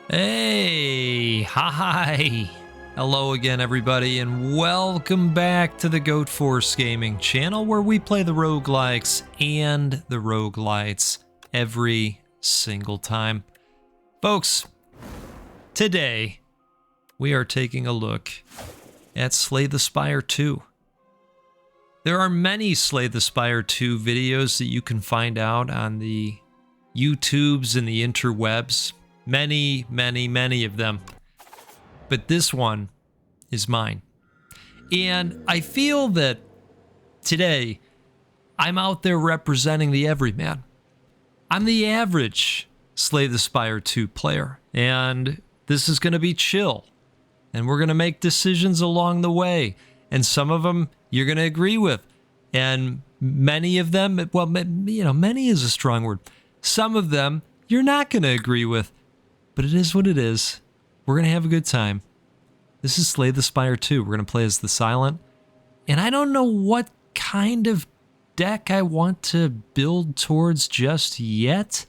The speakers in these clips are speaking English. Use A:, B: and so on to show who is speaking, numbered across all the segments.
A: Hey, hi. Hello again, everybody, and welcome back to the Goat Force Gaming channel, where we play the roguelikes and the roguelites every single time. Folks, today we are taking a look at Slay the Spire 2. There are many Slay the Spire 2 videos that you can find out on the YouTubes and the interwebs. Many of them. But this one is mine. And I feel that today I'm out there representing the everyman. I'm the average Slay the Spire 2 player. And this is going to be chill. And we're going to make decisions along the way. And some of them you're going to agree with. And many of them, well, many is a strong word. Some of them you're not going to agree with. But it is what it is. We're going to have a good time. This is Slay the Spire 2. We're going to play as the Silent. And I don't know what kind of deck I want to build towards just yet.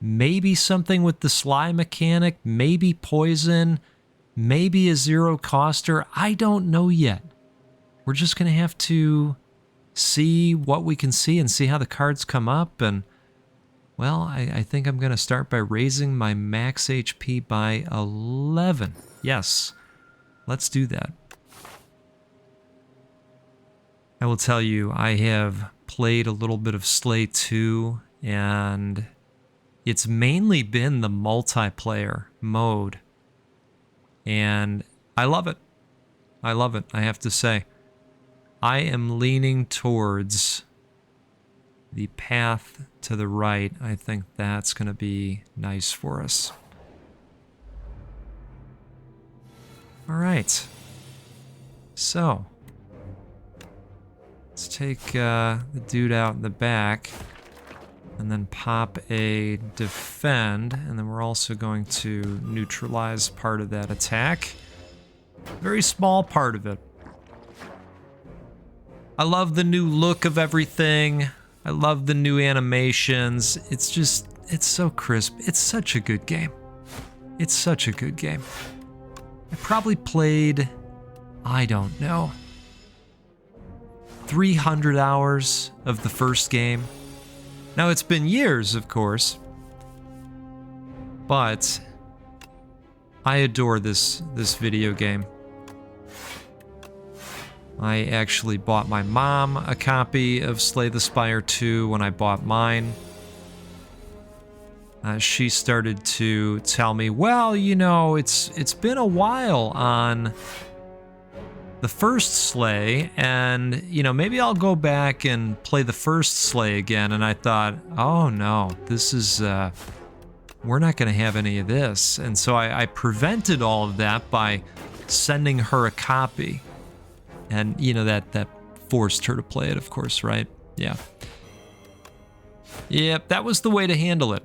A: Maybe something with the Sly mechanic. Maybe Poison. Maybe a zero coster. I don't know yet. We're just going to have to see what we can see and see how the cards come up. And well, I think I'm going to start by raising my max HP by 11. Yes, let's do that. I will tell you, I have played a little bit of Slay 2, and it's mainly been the multiplayer mode. And I love it. I love it, I have to say. I am leaning towards the path to the right. I think that's going to be nice for us. All right. So, let's take the dude out in the back and then pop a defend. And then we're also going to neutralize part of that attack. Very small part of it. I love the new look of everything. I love the new animations. It's so crisp. It's such a good game. It's such a good game. I probably played, I don't know, 300 hours of the first game. Now, it's been years, of course, but I adore this video game. I actually bought my mom a copy of Slay the Spire 2 when I bought mine. She started to tell me, well, you know, it's been a while on the first Slay, and, you know, maybe I'll go back and play the first Slay again. And I thought, oh no, this is, we're not going to have any of this. And so I prevented all of that by sending her a copy. And, you know, that forced her to play it, of course, right? Yeah. Yep, that was the way to handle it.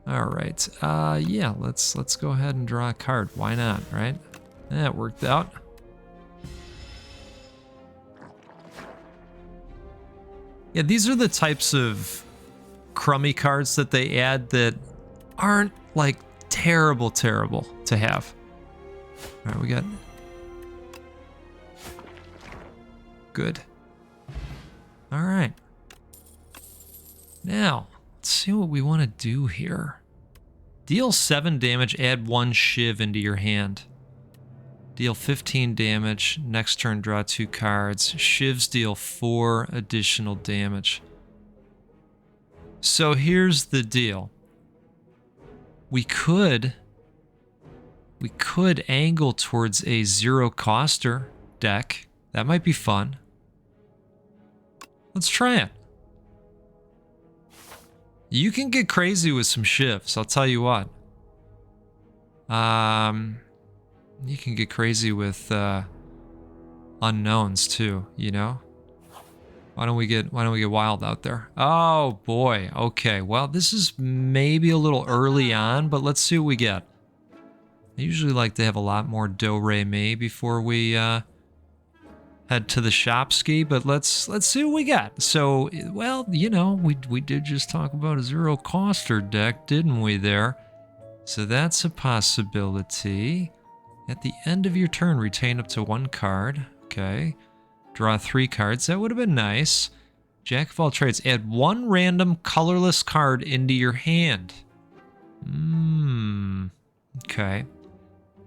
A: All right. Yeah, let's go ahead and draw a card. Why not, right? That worked out. Yeah, these are the types of crummy cards that they add that aren't, like, terrible to have. All right, we got... Good. All right. Now, let's see what we want to do here. Deal 7 damage, add 1 shiv into your hand. Deal 15 damage, next turn draw 2 cards. Shivs deal 4 additional damage. So here's the deal. We could angle towards a zero coster deck. That might be fun. Let's try it. You can get crazy with some shifts, I'll tell you what. You can get crazy with unknowns too, you know? Why don't we get wild out there? Oh boy, okay. Well, this is maybe a little early on, but let's see what we get. I usually like to have a lot more do-re-mi before we head to the shop ski, but let's see what we got. So, well, you know, we did just talk about a zero coster deck, didn't we there? So that's a possibility. At the end of your turn, retain up to 1 card. Okay. Draw 3 cards. That would have been nice. Jack of all trades. Add 1 random colorless card into your hand. Okay.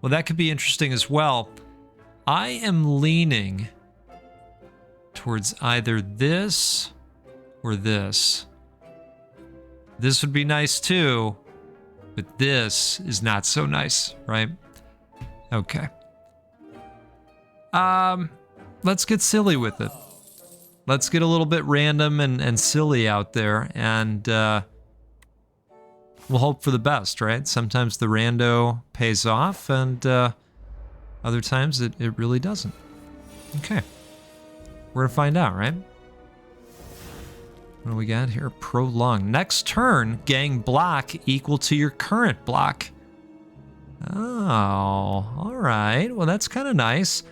A: Well, that could be interesting as well. I am leaning towards either this or this. This would be nice too, but this is not so nice, right? Okay. Let's get silly with it. Let's get a little bit random and silly out there, and we'll hope for the best, right? Sometimes the rando pays off, and other times it really doesn't. Okay. We're gonna find out, right? What do we got here? Prolong. Next turn, gang block equal to your current block. Oh, all right. Well, that's kind of nice.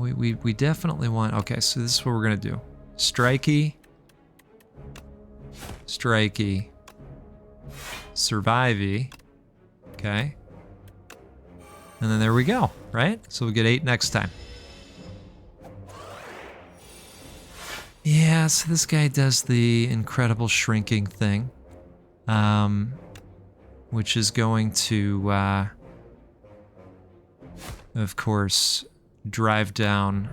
A: We definitely want... Okay, so this is what we're going to do. Strikey. Strikey. Survivey. Okay. And then there we go, right? So we'll get 8 next time. Yeah, so this guy does the incredible shrinking thing. Which is going to, of course, drive down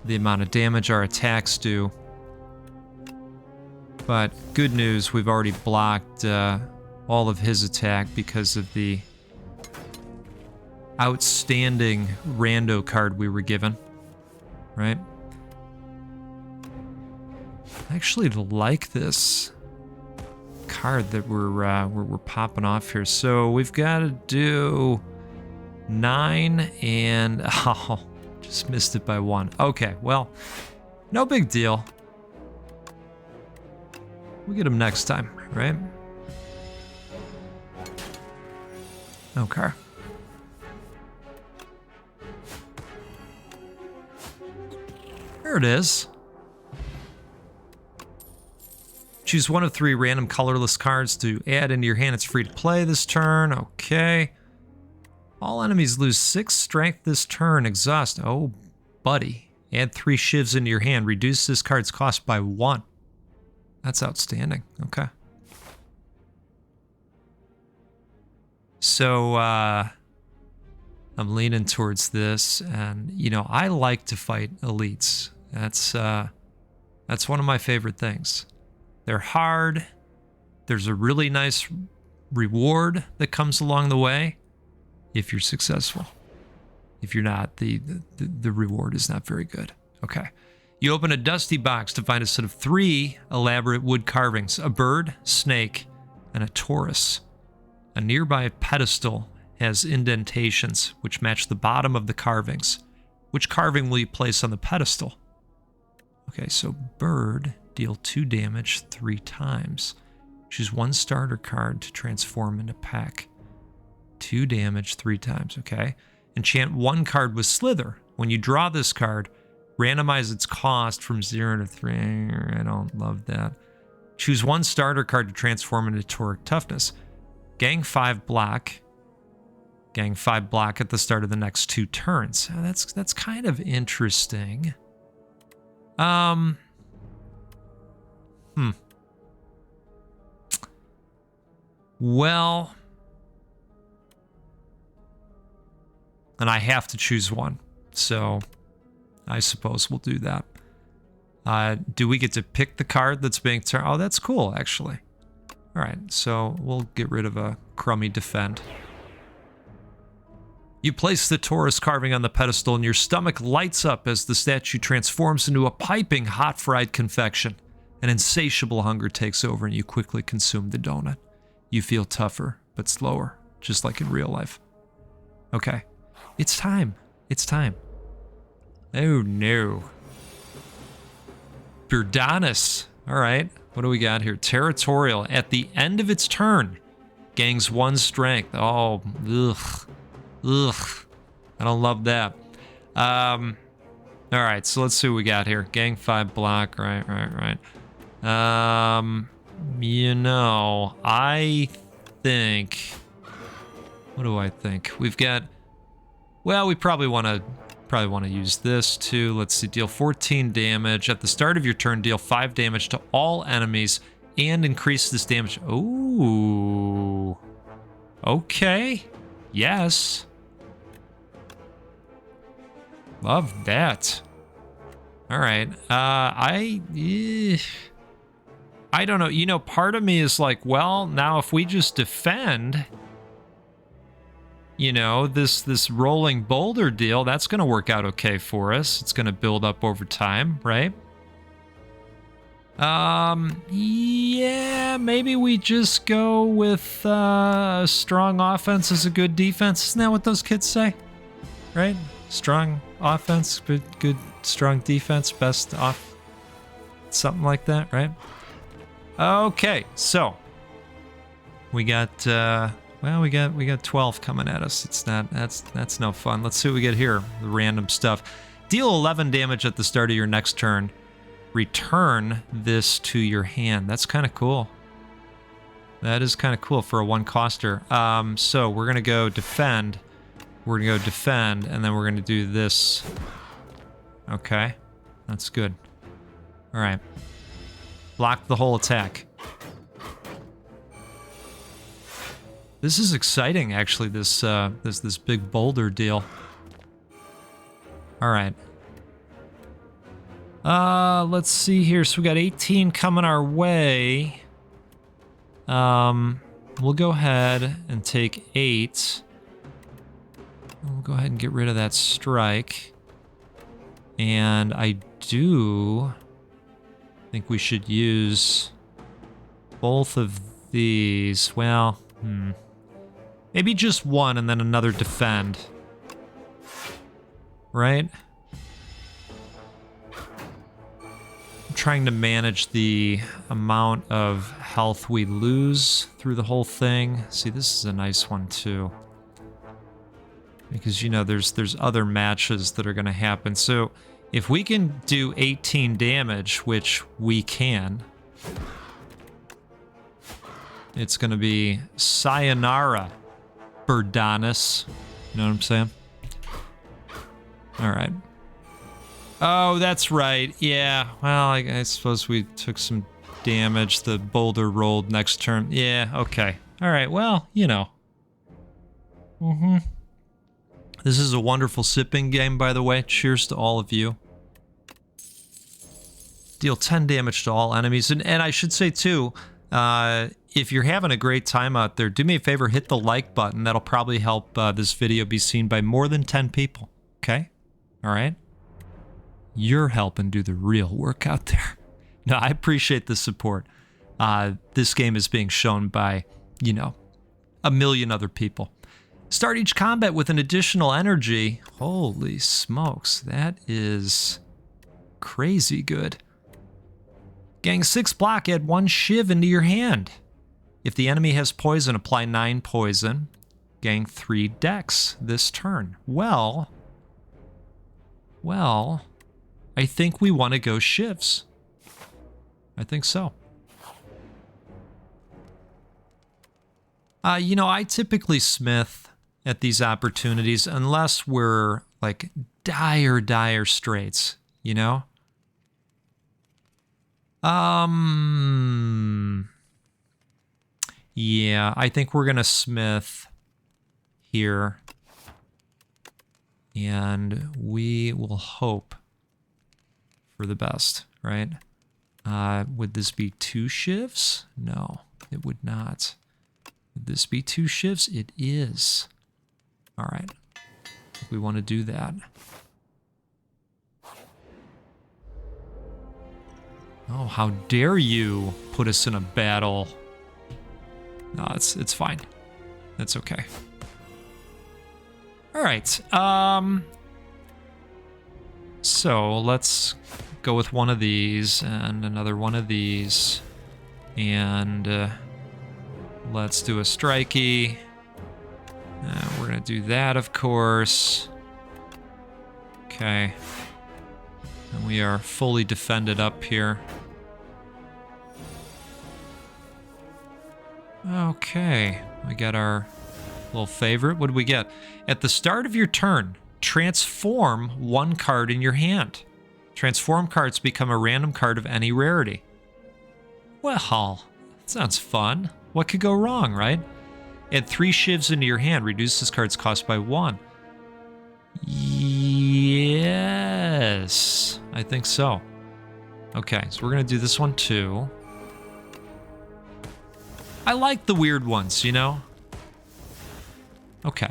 A: the amount of damage our attacks do. But good news, we've already blocked all of his attack because of the outstanding rando card we were given, right? I actually like this card that we're popping off here. So we've got to do 9 and oh, just missed it by 1. Okay, well, no big deal. We'll get him next time, right? Okay. There it is. Choose 1 of 3 random colorless cards to add into your hand. It's free to play this turn. Okay. All enemies lose 6 strength this turn. Exhaust. Oh, buddy. Add 3 shivs into your hand. Reduce this card's cost by 1. That's outstanding. Okay. So, I'm leaning towards this, and, you know, I like to fight elites. That's one of my favorite things. They're hard. There's a really nice reward that comes along the way if you're successful. If you're not, the reward is not very good. Okay. You open a dusty box to find a set of 3 elaborate wood carvings, a bird, snake, and a Taurus. A nearby pedestal has indentations which match the bottom of the carvings. Which carving will you place on the pedestal? Okay, so bird, deal 2 damage 3 times. Choose 1 starter card to transform into pack. 2 damage 3 times, okay? Enchant 1 card with Slither. When you draw this card, randomize its cost from 0 to 3. I don't love that. Choose 1 starter card to transform into Tauric Toughness. Gang 5 block. Gang 5 block at the start of the next 2 turns. That's kind of interesting. Well, and I have to choose 1, so I suppose we'll do that. Do we get to pick the card that's being turned? Oh, that's cool, actually. All right, so we'll get rid of a crummy defend. You place the Taurus carving on the pedestal, and your stomach lights up as the statue transforms into a piping hot fried confection. An insatiable hunger takes over, and you quickly consume the donut. You feel tougher, but slower, just like in real life. Okay, it's time. It's time. Oh no. Birdanis. All right, what do we got here? Territorial. At the end of its turn, gains 1 strength. Oh, ugh. Ugh. I don't love that. All right, so let's see what we got here. Gang 5 block. Right. You know, I think... What do I think? We've got... Well, we probably want to use this too. Let's see, deal 14 damage. At the start of your turn, deal 5 damage to all enemies and increase this damage. Ooh. Okay. Yes. Love that. All right. I don't know. You know, part of me is like, well, now if we just defend, you know, this rolling boulder deal, that's going to work out okay for us. It's going to build up over time, right? Yeah, maybe we just go with strong offense is a good defense. Isn't that what those kids say? Right? Strong offense, good strong defense, best off. Something like that, right? Okay, so we got well, we got 12 coming at us. It's not that's no fun. Let's see what we get here. The random stuff. Deal 11 damage at the start of your next turn. Return this to your hand. That's kind of cool. That is kind of cool for a one-coster. So we're gonna go defend. We're gonna go defend, and then we're gonna do this. Okay, that's good. All right. Block the whole attack. This is exciting, actually. This big boulder deal. All right. Let's see here. So we got 18 coming our way. We'll go ahead and take 8. We'll go ahead and get rid of that strike. And I do think we should use both of these. Well, maybe just one and then another defend. Right? I'm trying to manage the amount of health we lose through the whole thing. See, this is a nice one too. Because, you know, there's other matches that are going to happen. So if we can do 18 damage, which we can, it's going to be sayonara, Birdonis. You know what I'm saying? All right. Oh, that's right. Yeah, well, I suppose we took some damage. The boulder rolled next turn. Yeah, okay. All right, well, you know. This is a wonderful sipping game, by the way. Cheers to all of you. Deal 10 damage to all enemies. And I should say, too, if you're having a great time out there, do me a favor, hit the like button. That'll probably help this video be seen by more than 10 people. Okay? All right? You're helping do the real work out there. No, I appreciate the support. This game is being shown by, you know, a million other people. Start each combat with an additional energy. Holy smokes, that is crazy good. Gang 6 block, add 1 shiv into your hand. If the enemy has poison, apply 9 poison. Gang 3 dex this turn. Well, I think we want to go shivs. I think so. You know, I typically smith at these opportunities unless we're like dire straits, you know? Yeah, I think we're gonna smith here. And we will hope for the best, right? Would this be 2 shifts? No, it would not. Would this be 2 shifts? It is. All right. We want to do that. Oh, how dare you put us in a battle. No, it's fine. That's okay. All right. So let's go with one of these and another one of these. And let's do a strikey. We're going to do that, of course. Okay. And we are fully defended up here. Okay. We got our little favorite. What do we get? At the start of your turn, transform one card in your hand. Transform cards become a random card of any rarity. Well, that sounds fun. What could go wrong, right? Add 3 shivs into your hand. Reduce this card's cost by 1. Yes, I think so. Okay, so we're going to do this one too. I like the weird ones, you know? Okay.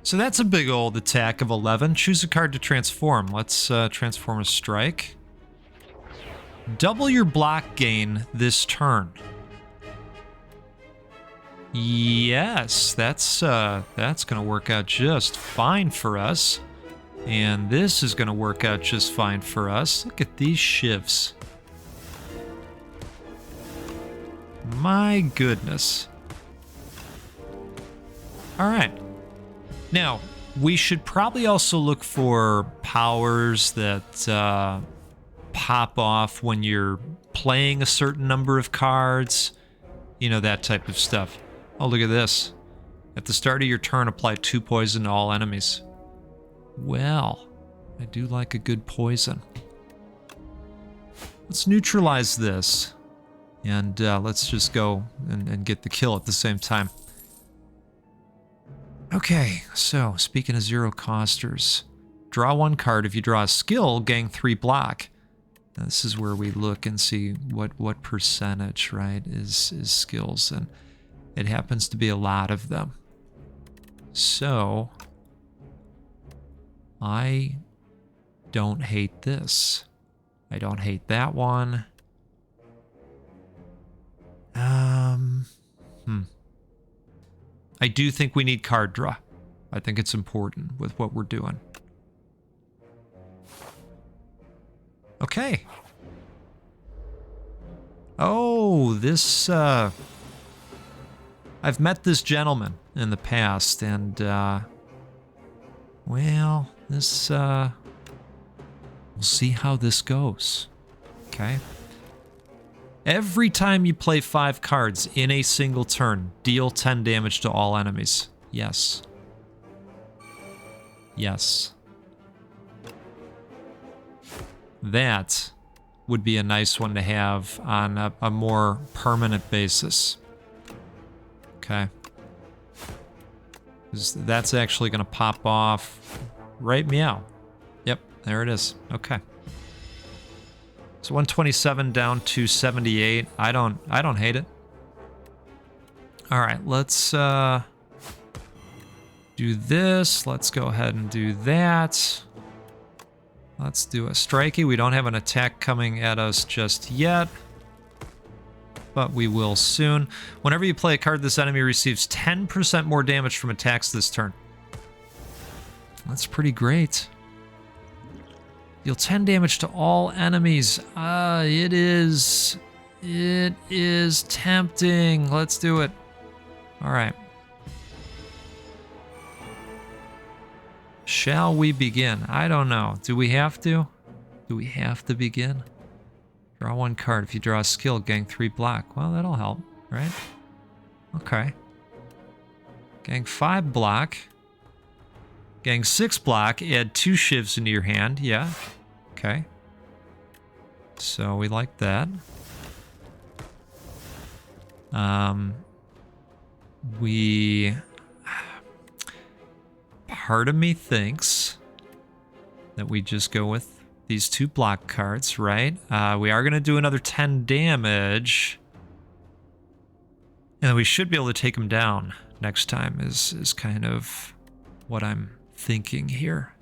A: So that's a big old attack of 11. Choose a card to transform. Let's transform a strike. Double your block gain this turn. Yes, that's gonna work out just fine for us. And this is gonna work out just fine for us. Look at these shifts. My goodness. All right. Now, we should probably also look for powers that pop off when you're playing a certain number of cards. You know, that type of stuff. Oh, look at this. At the start of your turn, apply 2 poison to all enemies. Well, I do like a good poison. Let's neutralize this. And let's just go and get the kill at the same time. Okay, so speaking of zero costers, draw 1 card. If you draw a skill, gain 3 block. Now, this is where we look and see what percentage, right, is skills, and it happens to be a lot of them. So I don't hate this. I don't hate that one. I do think we need card draw. I think it's important with what we're doing. Okay. Oh, this, I've met this gentleman in the past, and, well, this, we'll see how this goes. Okay. Every time you play 5 cards in a single turn, deal 10 damage to all enemies. Yes. Yes. That would be a nice one to have on a more permanent basis. Okay. 'Cause that's actually going to pop off right meow. Yep, there it is. Okay. So 127 down to 78. I don't hate it. All right, let's do this. Let's go ahead and do that. Let's do a strikey. We don't have an attack coming at us just yet, but we will soon. Whenever you play a card, this enemy receives 10% more damage from attacks this turn. That's pretty great. Deal 10 damage to all enemies. It is tempting. Let's do it. All right. Shall we begin? I don't know. Do we have to? Do we have to begin? Draw 1 card. If you draw a skill, gain 3 block. Well, that'll help, right? Okay. Gain 5 block. Gain 6 block. Add 2 shivs into your hand. Yeah. Okay. So we like that. Part of me thinks that we just go with these 2 block cards, right? We are going to do another 10 damage. And we should be able to take him down next time is kind of what I'm thinking here.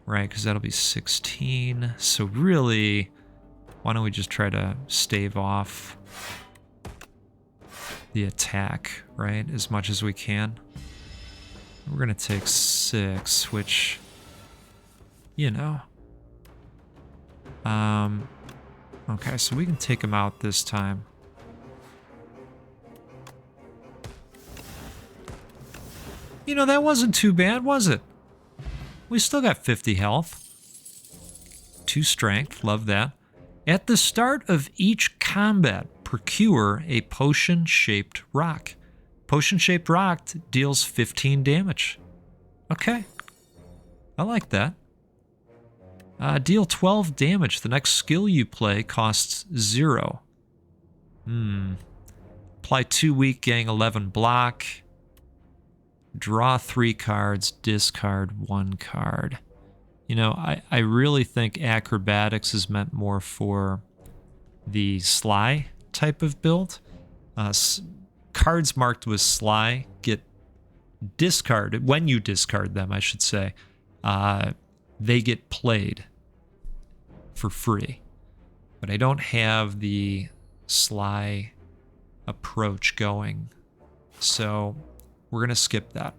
A: Right, because that'll be 16. So really, why don't we just try to stave off the attack, right, as much as we can. We're going to take 6, which, you know. Okay, so we can take him out this time. You know, that wasn't too bad, was it? We still got 50 health. 2 strength, love that. At the start of each combat, procure a potion-shaped rock. Potion-shaped rock deals 15 damage. Okay, I like that. Deal 12 damage. The next skill you play costs 0. Apply 2 weak, gain 11 block. Draw 3 cards, discard 1 card. You know, I really think acrobatics is meant more for the Sly type of build. Cards marked with Sly get discarded. When you discard them, I should say, they get played for free. But I don't have the Sly approach going, so we're going to skip that.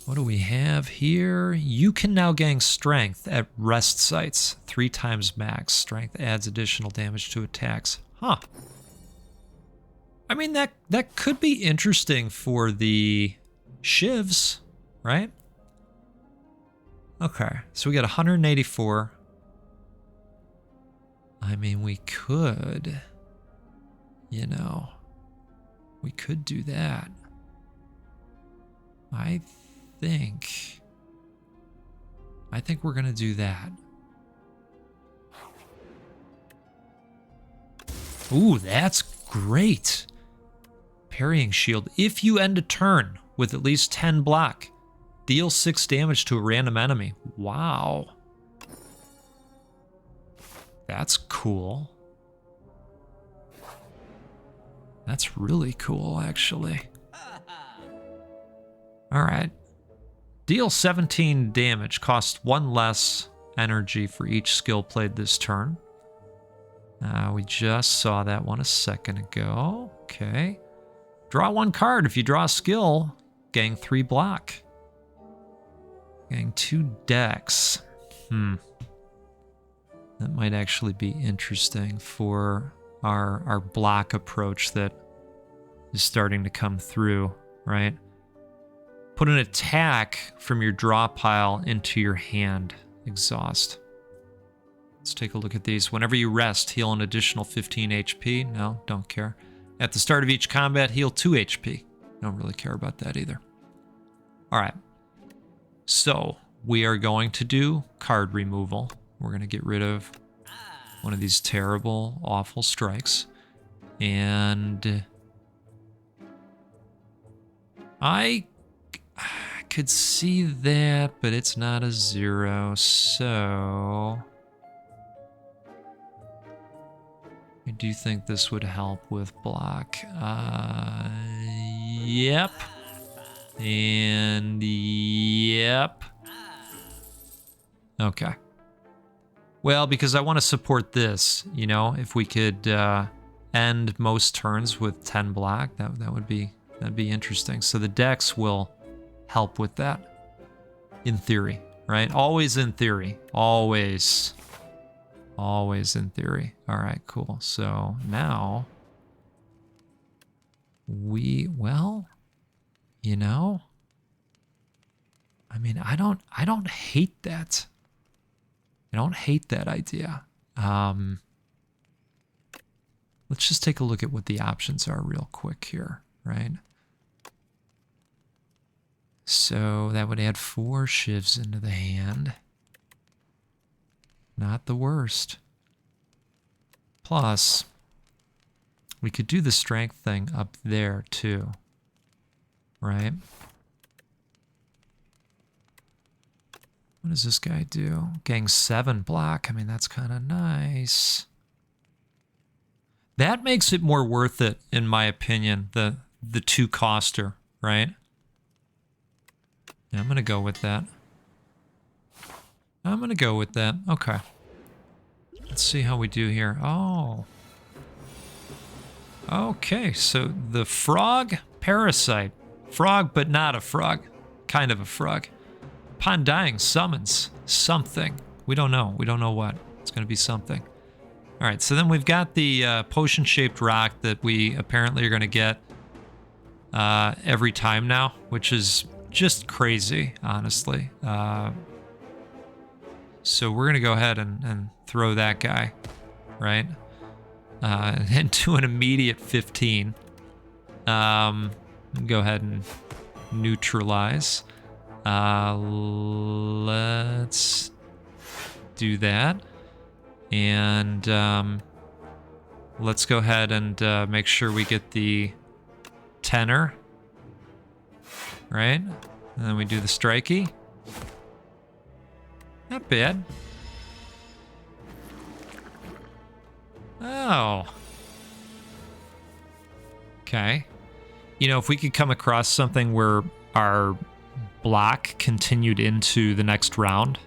A: What do we have here? You can now gain strength at rest sites. 3 times max. Strength adds additional damage to attacks. Huh. I mean, that could be interesting for the shivs, right? Okay, so we got 184. I mean, we could, you know, we could do that. I think we're gonna do that. Ooh, that's great. Parrying shield. If you end a turn with at least 10 block, deal 6 damage to a random enemy. Wow. That's cool. That's really cool, actually. All right. Deal 17 damage. Costs 1 less energy for each skill played this turn. We just saw that one a second ago. Okay. Draw 1 card. If you draw a skill, gain 3 block. Gain 2 decks. That might actually be interesting for our block approach that is starting to come through, right? Put an attack from your draw pile into your hand. Exhaust. Let's take a look at these. Whenever you rest, heal an additional 15 HP. No, don't care. At the start of each combat, heal 2 HP. Don't really care about that either. All right. So we are going to do card removal. We're going to get rid of one of these terrible, awful strikes. And I could see that, but it's not a 0, so I do think this would help with block. Yep. And yep. Okay. Well, because I want to support this, you know, if we could end most turns with 10 block, that'd be interesting. So the decks will help with that, in theory, right? Always in theory. Always in theory. All right, cool. So now well, you know, I mean, I don't hate that. I don't hate that idea. Let's just take a look at what the options are real quick here, right? So that would add 4 shivs into the hand. Not the worst. Plus, we could do the strength thing up there too, right? What does this guy do? Gang 7 block. I mean, that's kind of nice. That makes it more worth it, in my opinion, the 2-coster, right? Yeah, I'm going to go with that. Okay. Let's see how we do here. Oh. Okay, so the frog parasite. Frog, but not a frog. Kind of a frog. Upon dying, summons something. We don't know. We don't know what. It's going to be something. All right, so then we've got the potion-shaped rock that we apparently are going to get every time now, which is just crazy, honestly. So we're going to go ahead and throw that guy, right? Into an immediate 15. Go ahead and neutralize. Let's do that. And let's go ahead and make sure we get the tenor, right? And then we do the strikey. Not bad. Oh. Okay. You know, if we could come across something where our block continued into the next round,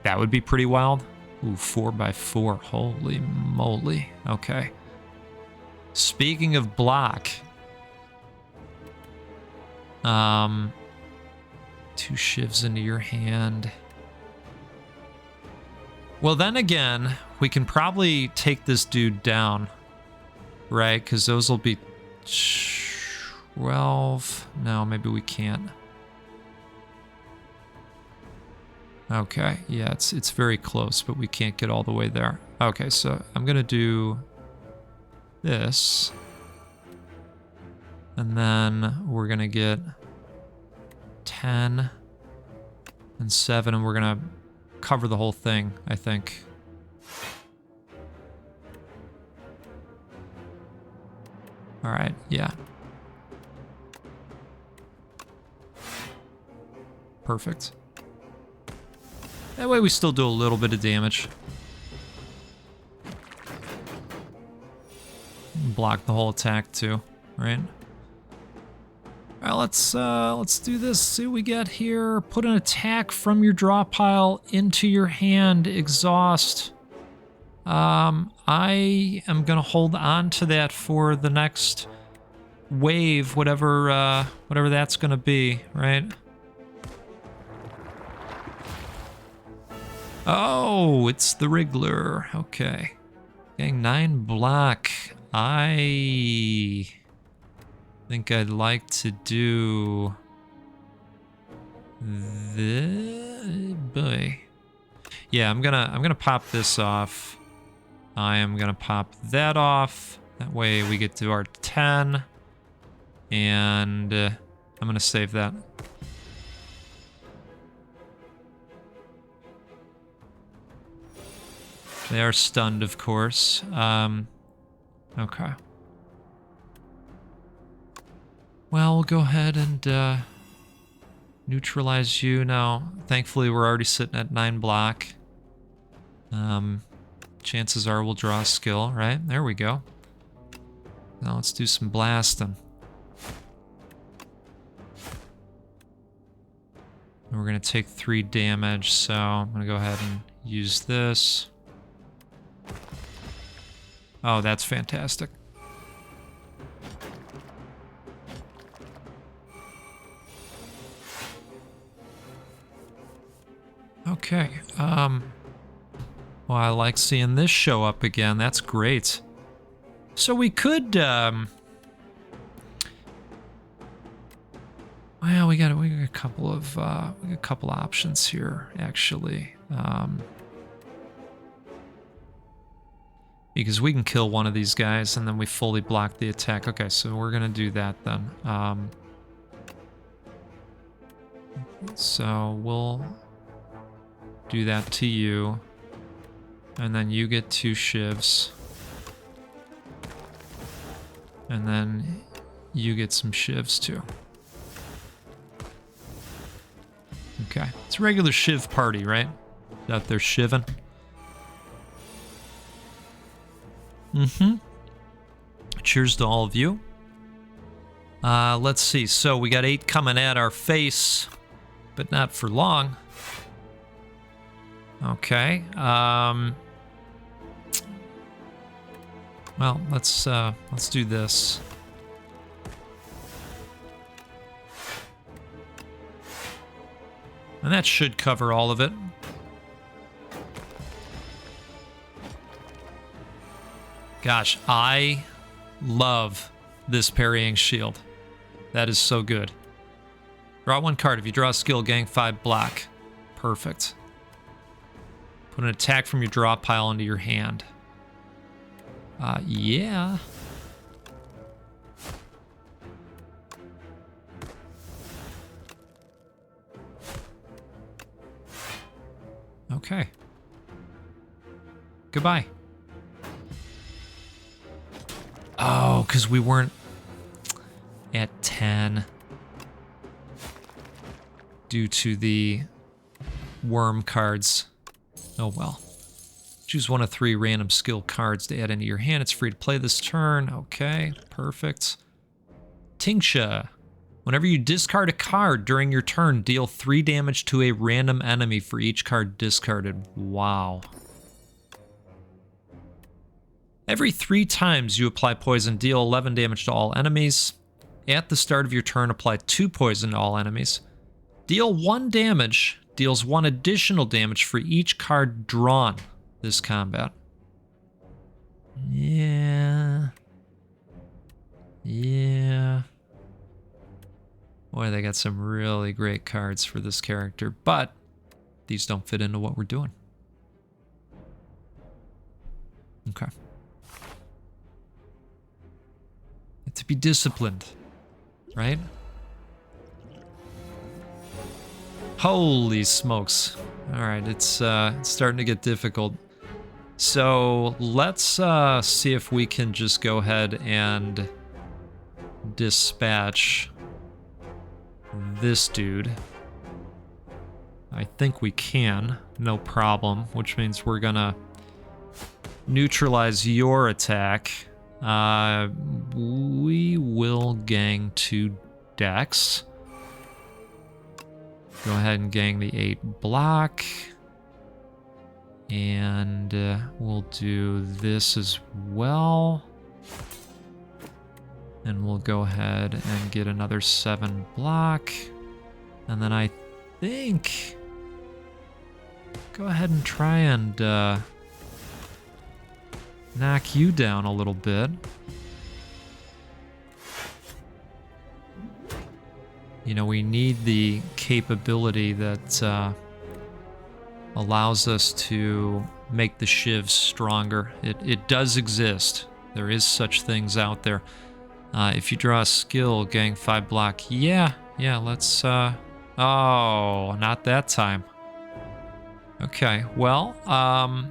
A: that would be pretty wild. Ooh, 4x4. Holy moly. Okay. Speaking of block, 2 shivs into your hand. Well, then again, we can probably take this dude down, right? Because those will be 12. No, maybe we can't. Okay, yeah, it's very close, but we can't get all the way there. Okay, so I'm gonna do this. And then we're gonna get 10 and 7, and we're gonna cover the whole thing, I think. All right, yeah. Perfect. That way we still do a little bit of damage. Block the whole attack too, right? All right, let's do this. See what we get here. Put an attack from your draw pile into your hand. Exhaust. I am gonna hold on to that for the next wave, whatever that's gonna be, right? Oh, it's the Wriggler. Okay. Getting 9 block. I think I'd like to do the boy. Yeah, I'm gonna pop this off. I am gonna pop that off. That way we get to our 10. And I'm gonna save that. They are stunned, of course. Okay. Well, we'll go ahead and neutralize you now. Thankfully, we're already sitting at 9 block. Chances are we'll draw a skill, right? There we go. Now let's do some blasting. And we're gonna take 3 damage, so I'm gonna go ahead and use this. Oh, that's fantastic. Okay, well, I like seeing this show up again. That's great. So we could, well, we got a couple of options here, actually. Because we can kill one of these guys and then we fully block the attack. Okay, so we're gonna do that then. So we'll do that to you. And then you get 2 shivs. And then you get some shivs too. Okay, it's a regular shiv party, right? Out there shiving. Mm-hmm. Cheers to all of you. Let's see. So we got 8 coming at our face, but not for long. Okay. Well, let's do this. And that should cover all of it. Gosh, I love this parrying shield. That is so good. Draw 1 card. If you draw a skill, gain 5 block. Perfect. Put an attack from your draw pile into your hand. Yeah. Okay. Goodbye. Oh, because we weren't at 10 due to the worm cards. Oh well. Choose 1 of 3 random skill cards to add into your hand. It's free to play this turn. Okay, perfect. Tingsha. Whenever you discard a card during your turn, deal 3 damage to a random enemy for each card discarded. Wow. Every 3 times you apply poison, deal 11 damage to all enemies. At the start of your turn, apply 2 poison to all enemies. Deal 1 damage, deals 1 additional damage for each card drawn this combat. Yeah. Boy, they got some really great cards for this character, but these don't fit into what we're doing. Okay. To be disciplined, right? Holy smokes. All right, it's starting to get difficult. So let's see if we can just go ahead and dispatch this dude. I think we can, no problem, which means we're gonna neutralize your attack. We will gang 2 decks. Go ahead and gang the 8 block. And we'll do this as well. And we'll go ahead and get another 7 block. And then I think... Go ahead and try and knock you down a little bit. You know, we need the capability that allows us to make the shivs stronger. It does exist. There is such things out there. If you draw a skill, gang 5 block. Yeah, let's... oh, not that time. Okay, well, how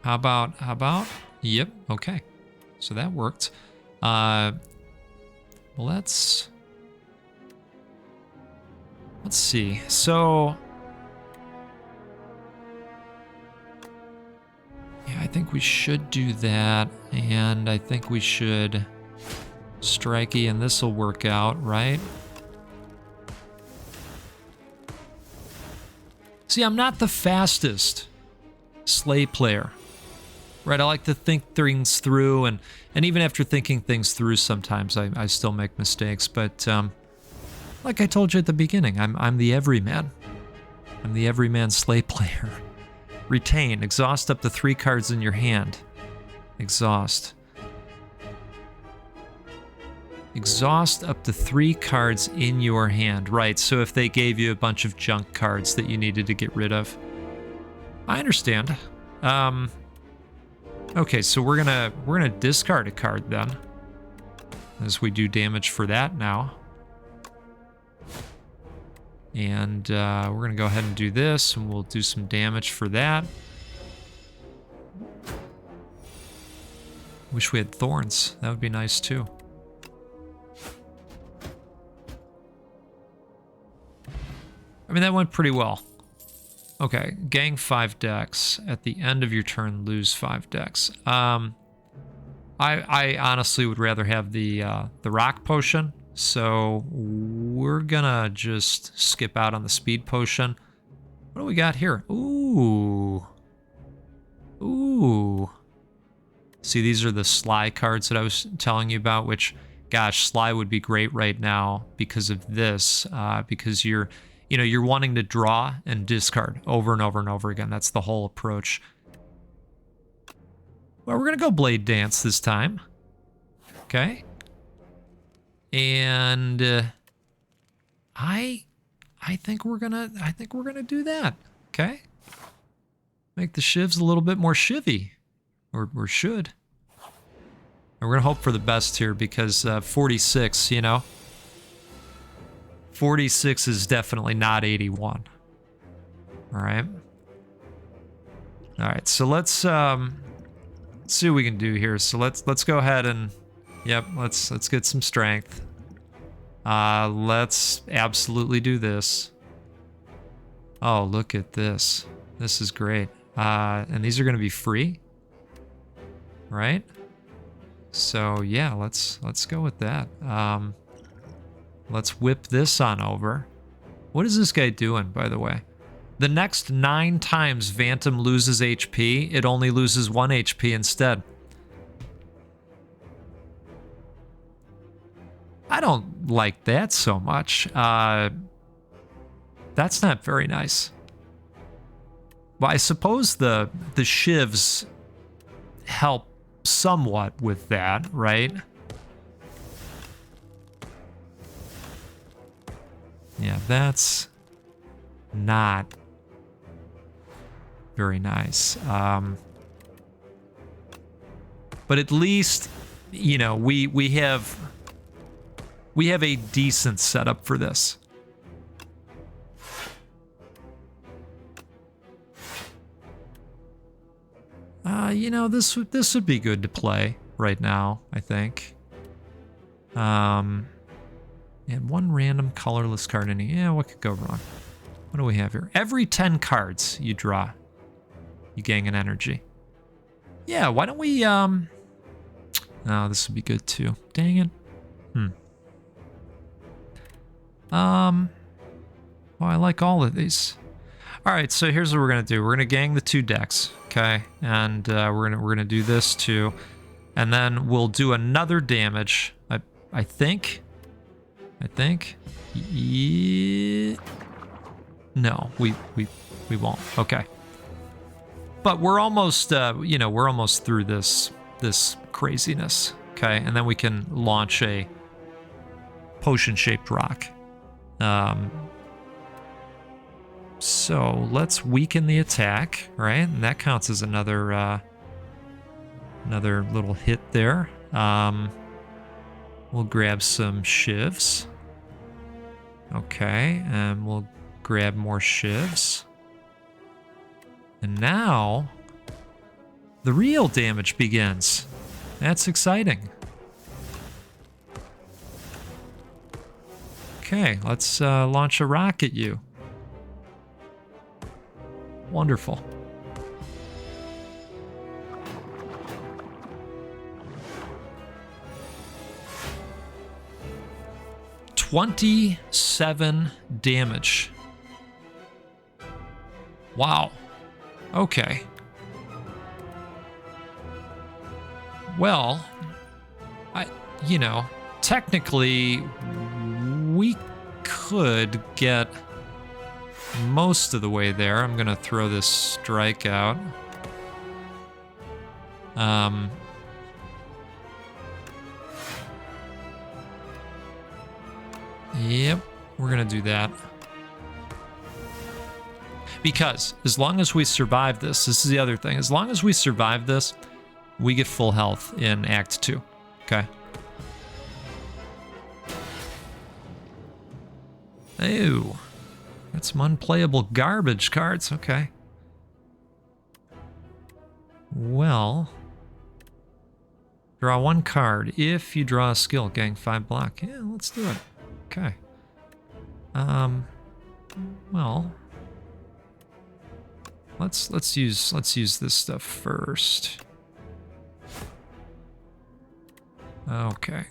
A: about? Yep, okay. So that worked. Let's see. So, yeah, I think we should do that, and I think we should strikey, and this will work out, right? See, I'm not the fastest Slay player, right? I like to think things through, and even after thinking things through, sometimes I still make mistakes. But like I told you at the beginning, I'm the everyman. I'm the everyman Slay player. Retain. Exhaust up to 3 cards in your hand. Exhaust. Exhaust up to 3 cards in your hand. Right, so if they gave you a bunch of junk cards that you needed to get rid of. I understand. Okay, so we're gonna discard a card then, as we do damage for that now. And we're gonna go ahead and do this, and we'll do some damage for that. Wish we had thorns. That would be nice too. I mean, that went pretty well. Okay, gang 5 decks. At the end of your turn, lose 5 decks. I honestly would rather have the rock potion, so we're gonna just skip out on the speed potion. What do we got here? Ooh. See, these are the Sly cards that I was telling you about, which, gosh, Sly would be great right now because of this, because you're wanting to draw and discard over and over and over again. That's the whole approach. Well, we're going to go Blade Dance this time. Okay. And I think we're gonna do that. Okay. Make the shivs a little bit more shivy, or should. And we're gonna hope for the best here because 46, you know, 46 is definitely not 81. All right. All right. So let's see what we can do here. So let's go ahead and, yep, let's get some strength. Let's absolutely do this. Oh, look at this. This is great. And these are going to be free, right? So yeah, let's go with that. Let's whip this on over. What is this guy doing, by the way? The next 9 times Phantom loses HP, it only loses 1 HP instead. I don't like that so much. That's not very nice. Well, I suppose the shivs help somewhat with that, right? Yeah, that's not very nice. But at least, you know, we have a decent setup for this. You know, this would be good to play right now, I think. And one random colorless card in here. Yeah, what could go wrong? What do we have here? Every 10 cards you draw, you gain an energy. Yeah, why don't we, oh, this would be good too. Dang it. Oh, I like all of these. All right, so here's what we're gonna do. We're gonna gang the 2 decks, okay? And we're gonna do this too, and then we'll do another damage. I think. Yeah. No, we won't. Okay. But we're almost, you know, we're almost through this craziness, okay? And then we can launch a potion-shaped rock. So let's weaken the attack, right? And that counts as another little hit there. We'll grab some shivs. Okay, and we'll grab more shivs. And now the real damage begins. That's exciting. Okay, let's launch a rock at you. Wonderful. $27 damage. Wow. Okay. Well, you know, technically we could get most of the way there. I'm gonna throw this strike out. Yep, we're gonna do that. Because as long as we survive this is the other thing. As long as we survive this, we get full health in Act 2. Okay. Ew. Got some unplayable garbage cards. Okay. Well, draw 1 card. If you draw a skill, gain 5 block. Yeah, let's do it. Okay. Well, let's use this stuff first. Okay.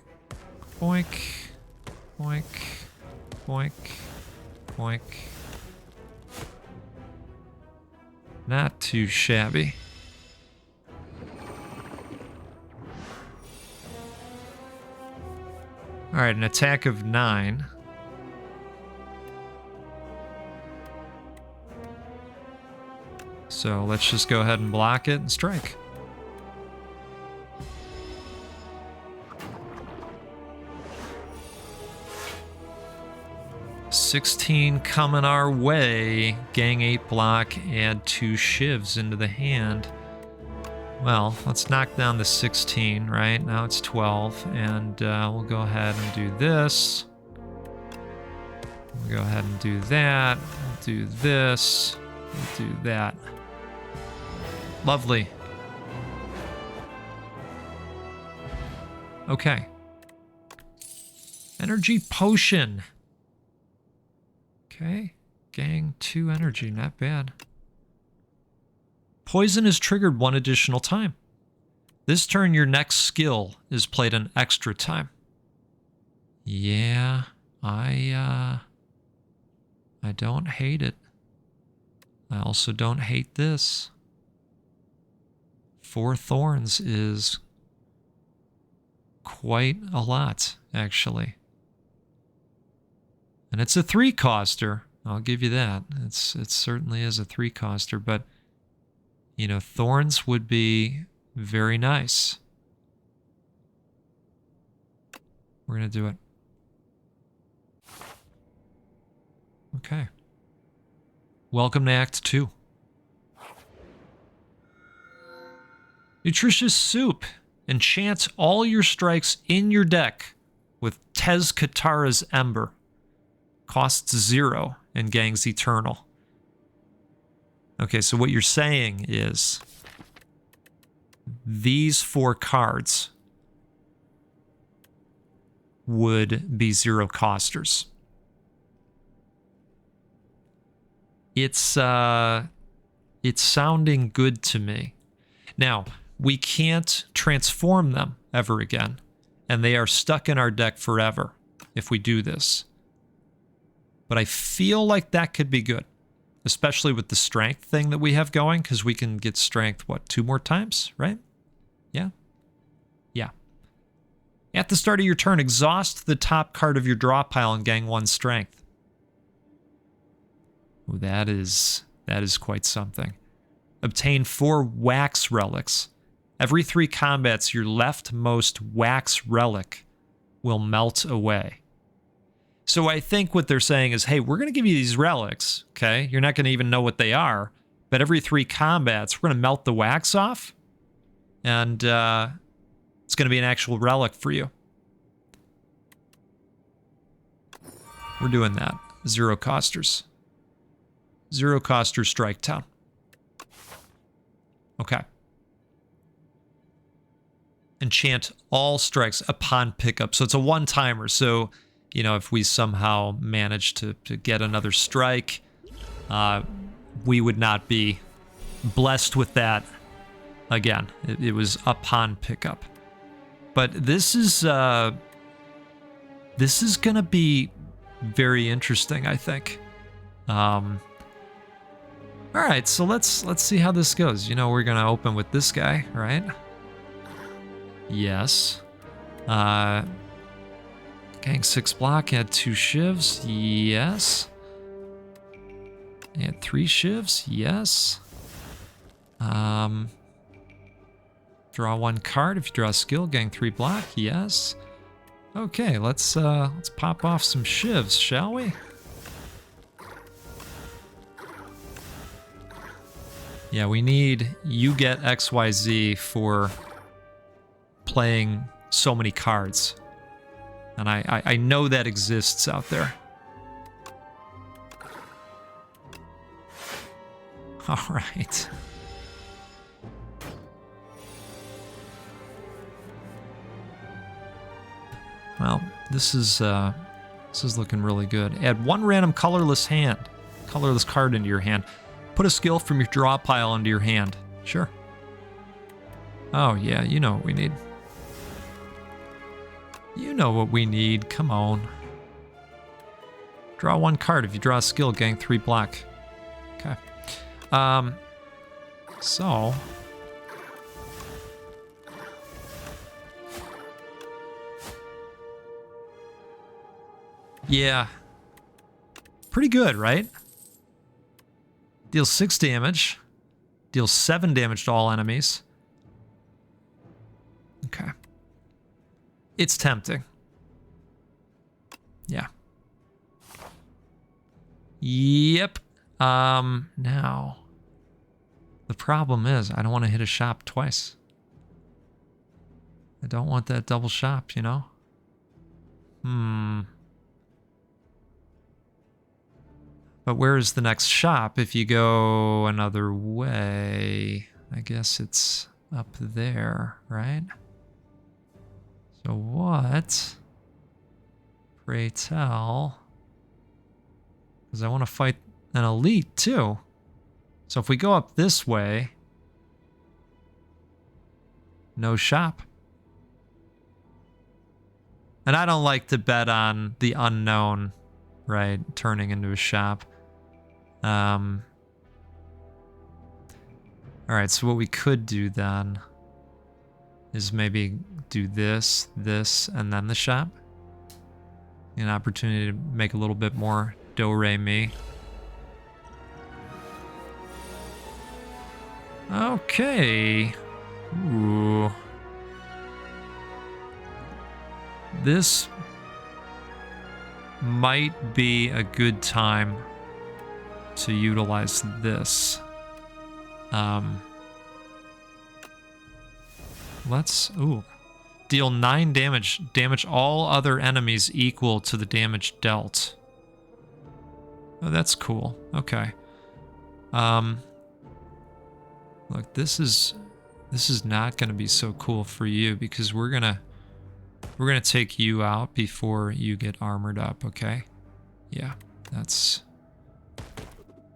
A: Boink, boink, boink, boink. Not too shabby. All right, an attack of 9. So let's just go ahead and block it and strike. 16 coming our way. Gang 8 block, add 2 shivs into the hand. Well, let's knock down the 16, right? Now it's 12, and we'll go ahead and do this. We'll go ahead and do that. We'll do this. We'll do that. Lovely. Okay. Energy potion. Okay. Gang 2 energy, not bad. Poison is triggered 1 additional time. This turn, your next skill is played an extra time. Yeah, I don't hate it. I also don't hate this. 4 thorns is quite a lot, actually. And it's a 3-coster. I'll give you that. It certainly is a 3-coster, but you know, thorns would be very nice. We're going to do it. Okay. Welcome to Act 2. Nutritious Soup. Enchant all your strikes in your deck with Tez Katara's Ember. Costs 0 and gangs eternal. Okay, so what you're saying is these 4 cards would be 0-costers. It's sounding good to me. Now, we can't transform them ever again, and they are stuck in our deck forever if we do this. But I feel like that could be good, especially with the strength thing that we have going, because we can get strength, what, 2 more times, right? Yeah? Yeah. At the start of your turn, exhaust the top card of your draw pile and gang 1 strength. Ooh, that is quite something. Obtain 4 wax relics. Every 3 combats, your leftmost wax relic will melt away. So I think what they're saying is, hey, we're going to give you these relics, okay? You're not going to even know what they are, but every 3 combats, we're going to melt the wax off, and it's going to be an actual relic for you. We're doing that. 0-costers. 0-coster Strike Town. Okay. Enchant all strikes upon pickup. So it's a one-timer. So, you know, if we somehow manage to get another strike, we would not be blessed with that again. It was upon pickup. But this is going to be very interesting, I think. All right, so let's see how this goes. You know, we're going to open with this guy, right? Yes. Gang 6 block, add 2 shivs. Yes. Add 3 shivs. Yes. Draw 1 card. If you draw a skill, gang 3 block. Yes. Okay, let's pop off some shivs, shall we? Yeah, we need you get XYZ for playing so many cards. And I know that exists out there. All right. Well, this is looking really good. Add 1 random colorless card into your hand. Put a skill from your draw pile into your hand. Sure. Oh yeah, you know what we need. You know what we need. Come on. Draw 1 card. If you draw a skill, gang 3 block. Okay. So. Yeah. Pretty good, right? Deals 6 damage. Deals 7 damage to all enemies. Okay. It's tempting. Yeah. Yep. Now, the problem is I don't want to hit a shop twice. I don't want that double shop, you know? But where is the next shop if you go another way? I guess it's up there, right? So what? Pray tell. Because I want to fight an elite too. So if we go up this way, no shop. And I don't like to bet on the unknown, right? Turning into a shop. All right, so what we could do then is maybe do this, and then the shop. An opportunity to make a little bit more do-re-mi. Okay. Ooh. This might be a good time to utilize this. Deal 9 damage. Damage all other enemies equal to the damage dealt. Oh, that's cool. Okay. Look, this is not going to be so cool for you because we're gonna take you out before you get armored up. Okay. Yeah, that's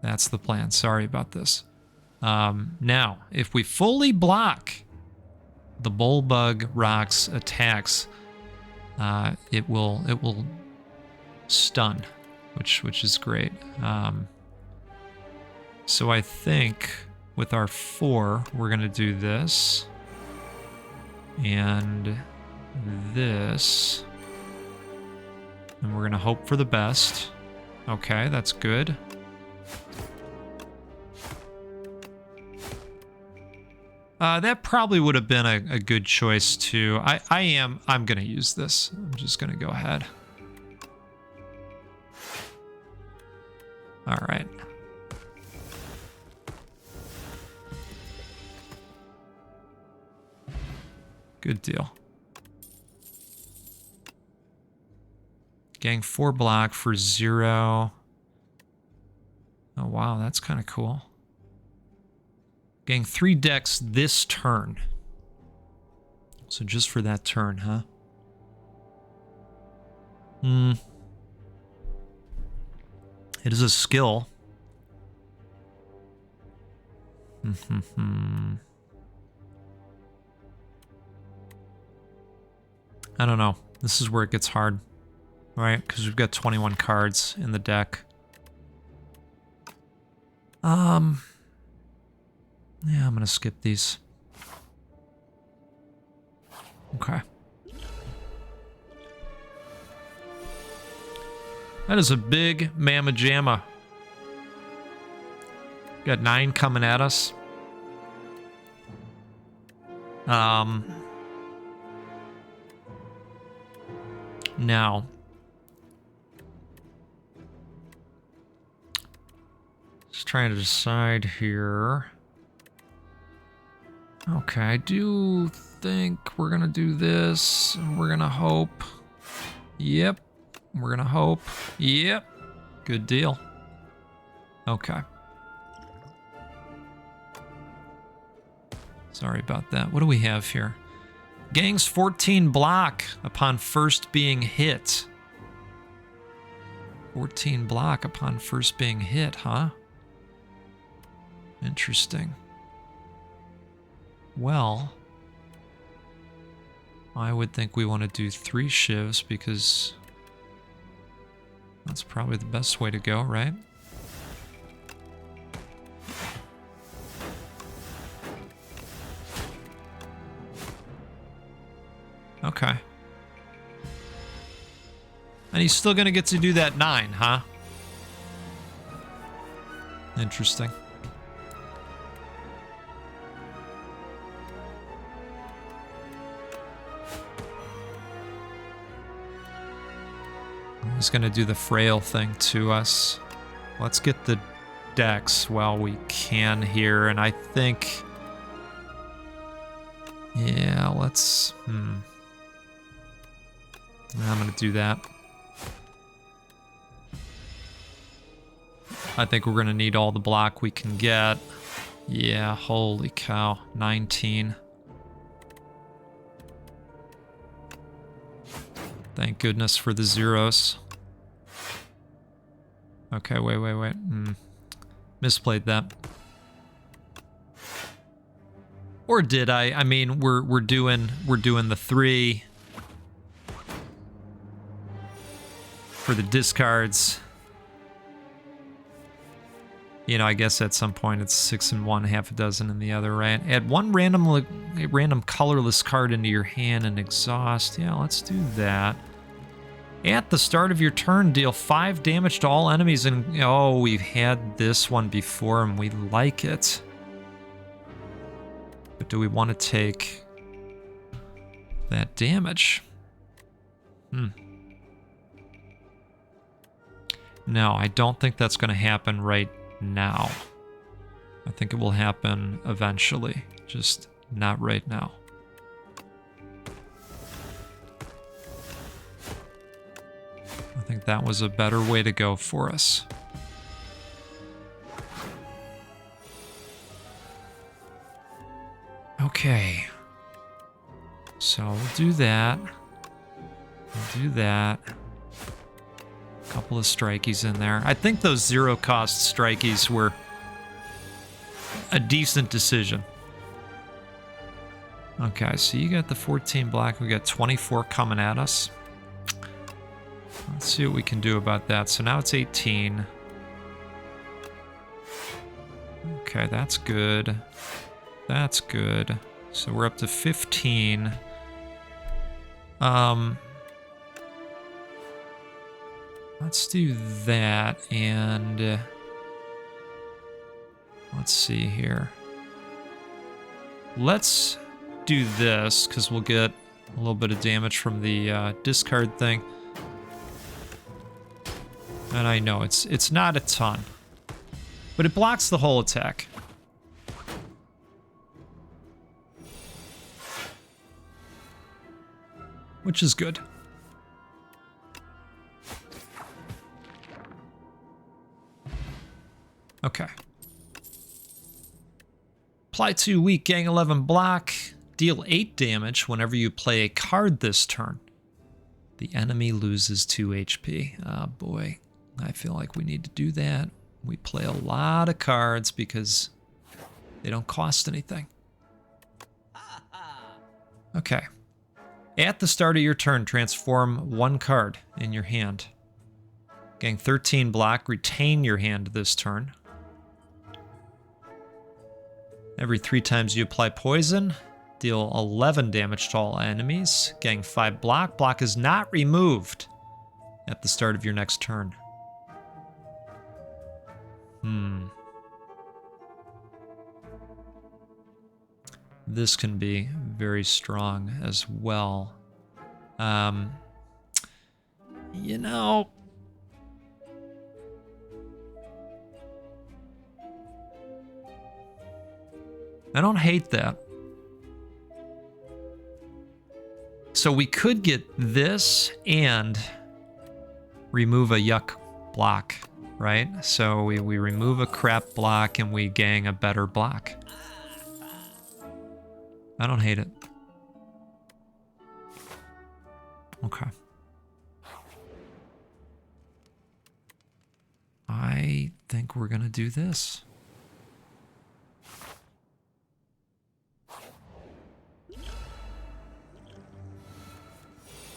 A: the plan. Sorry about this. Now, if we fully block the Bullbug Rock's attacks, it will stun, which is great. So I think with our 4, we're gonna do this and this, and we're gonna hope for the best. Okay, that's good. That probably would have been a good choice too. I'm gonna use this. I'm just gonna go ahead. All right. Good deal. Gang 4 block for 0. Oh wow, that's kind of cool. Gang 3 decks this turn. So just for that turn, huh? It is a skill. I don't know. This is where it gets hard, right? Because we've got 21 cards in the deck. Yeah, I'm gonna skip these. Okay. That is a big mamma jamma. Got 9 coming at us. Now, just trying to decide here. Okay, I do think we're gonna do this. We're gonna hope. Yep. We're gonna hope. Yep. Good deal. Okay. Sorry about that. What do we have here? Gangs 14 block upon first being hit. 14 block upon first being hit, huh? Interesting. Well, I would think we want to do 3 shivs because that's probably the best way to go, right? Okay. And he's still gonna get to do that 9, huh? Interesting. He's gonna do the frail thing to us. Let's get the decks while we can here, and I think... Yeah, let's... I'm gonna do that. I think we're gonna need all the block we can get. Yeah, holy cow. 19. Thank goodness for the zeros. Okay, wait. Misplayed that. Or did I? I mean, we're doing the 3 for the discards. You know, I guess at some point it's 6 in one, half a dozen in the other, right? Add one random colorless card into your hand and exhaust. Yeah, let's do that. At the start of your turn, deal 5 damage to all enemies, and oh, we've had this one before and we like it. But do we want to take that damage? No, I don't think that's going to happen right now. I think it will happen eventually, just not right now. I think that was a better way to go for us. Okay. So we'll do that. We'll do that. A couple of strikies in there. I think those 0-cost strikies were a decent decision. Okay, so you got the 14 black. We got 24 coming at us. Let's see what we can do about that. So now it's 18. Okay, that's good. That's good. So we're up to 15. Let's do that, and let's see here. Let's do this, because we'll get a little bit of damage from the discard thing. And I know it's not a ton, but it blocks the whole attack. Which is good. Okay. Apply 2 weak, gang 11 block. Deal 8 damage whenever you play a card this turn. The enemy loses 2 HP. Oh boy. I feel like we need to do that. We play a lot of cards because they don't cost anything. Okay. At the start of your turn, transform 1 card in your hand. Gain 13 block, retain your hand this turn. Every 3 times you apply poison, deal 11 damage to all enemies. Gain 5 block. Block is not removed at the start of your next turn. This can be very strong as well. You know, I don't hate that. So we could get this and remove a yuck block, right? So we remove a crap block and we gang a better block. I don't hate it. Okay. I think we're gonna do this.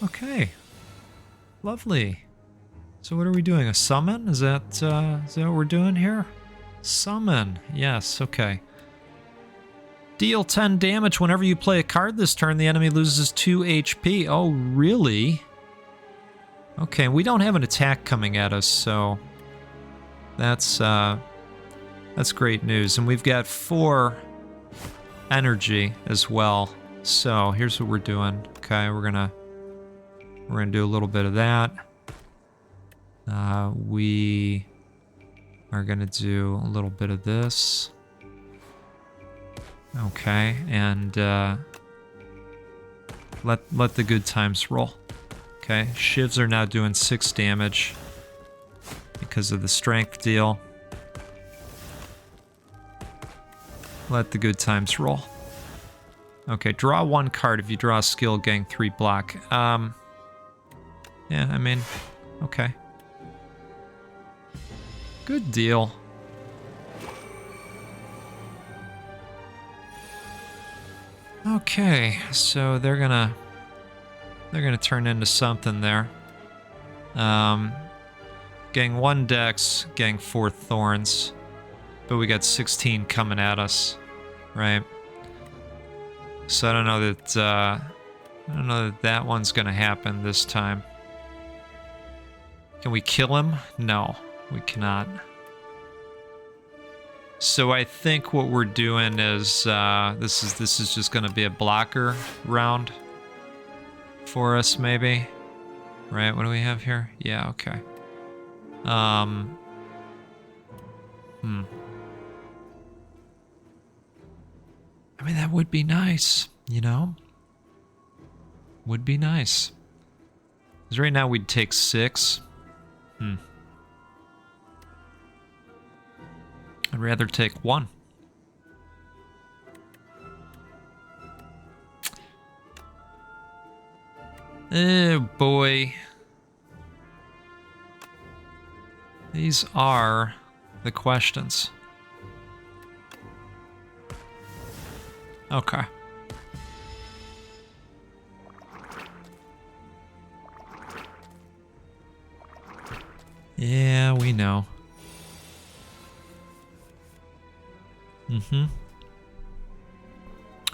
A: Okay. Lovely. So what are we doing? A summon? Is that what we're doing here? Summon. Yes, okay. Deal 10 damage whenever you play a card this turn. The enemy loses 2 HP. Oh, really? Okay, we don't have an attack coming at us, so that's great news. And we've got 4 energy as well. So here's what we're doing. Okay, we're gonna do a little bit of that. We are gonna do a little bit of this. Okay, and let the good times roll. Okay, shivs are now doing 6 damage because of the strength deal. Let the good times roll. Okay, draw 1 card. If you draw a skill, gain 3 block. Yeah, I mean, okay. Good deal. Okay, so they're gonna turn into something there. Getting 1 dex, getting 4 thorns, but we got 16 coming at us, right? So I don't know that that one's gonna happen this time. Can we kill him? No, we cannot. So I think what we're doing is this is just gonna be a blocker round for us, maybe. Right? What do we have here? Yeah, okay. I mean, that would be nice, you know? Would be nice. Because right now we'd take 6. I'd rather take 1. Oh boy. These are the questions. Okay. Yeah, we know.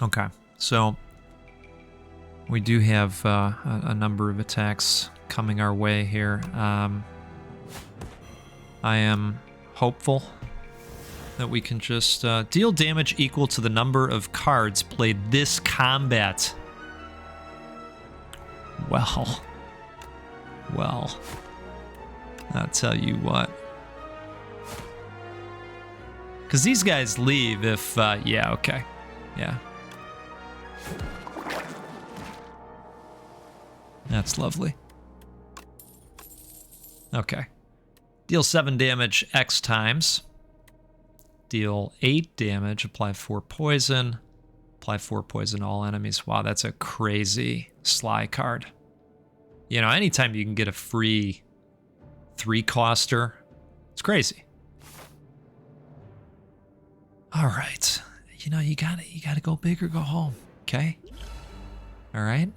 A: Okay, so we do have a number of attacks coming our way here. I am hopeful that we can just deal damage equal to the number of cards played this combat. Well, I'll tell you what. Because these guys leave if, yeah, okay. Yeah. That's lovely. Okay. Deal 7 damage X times. Deal 8 damage, apply 4 poison. Apply 4 poison to all enemies. Wow, that's a crazy Sly card. You know, anytime you can get a free 3-coster, it's crazy. All right. You know, you gotta go big or go home, okay? All right?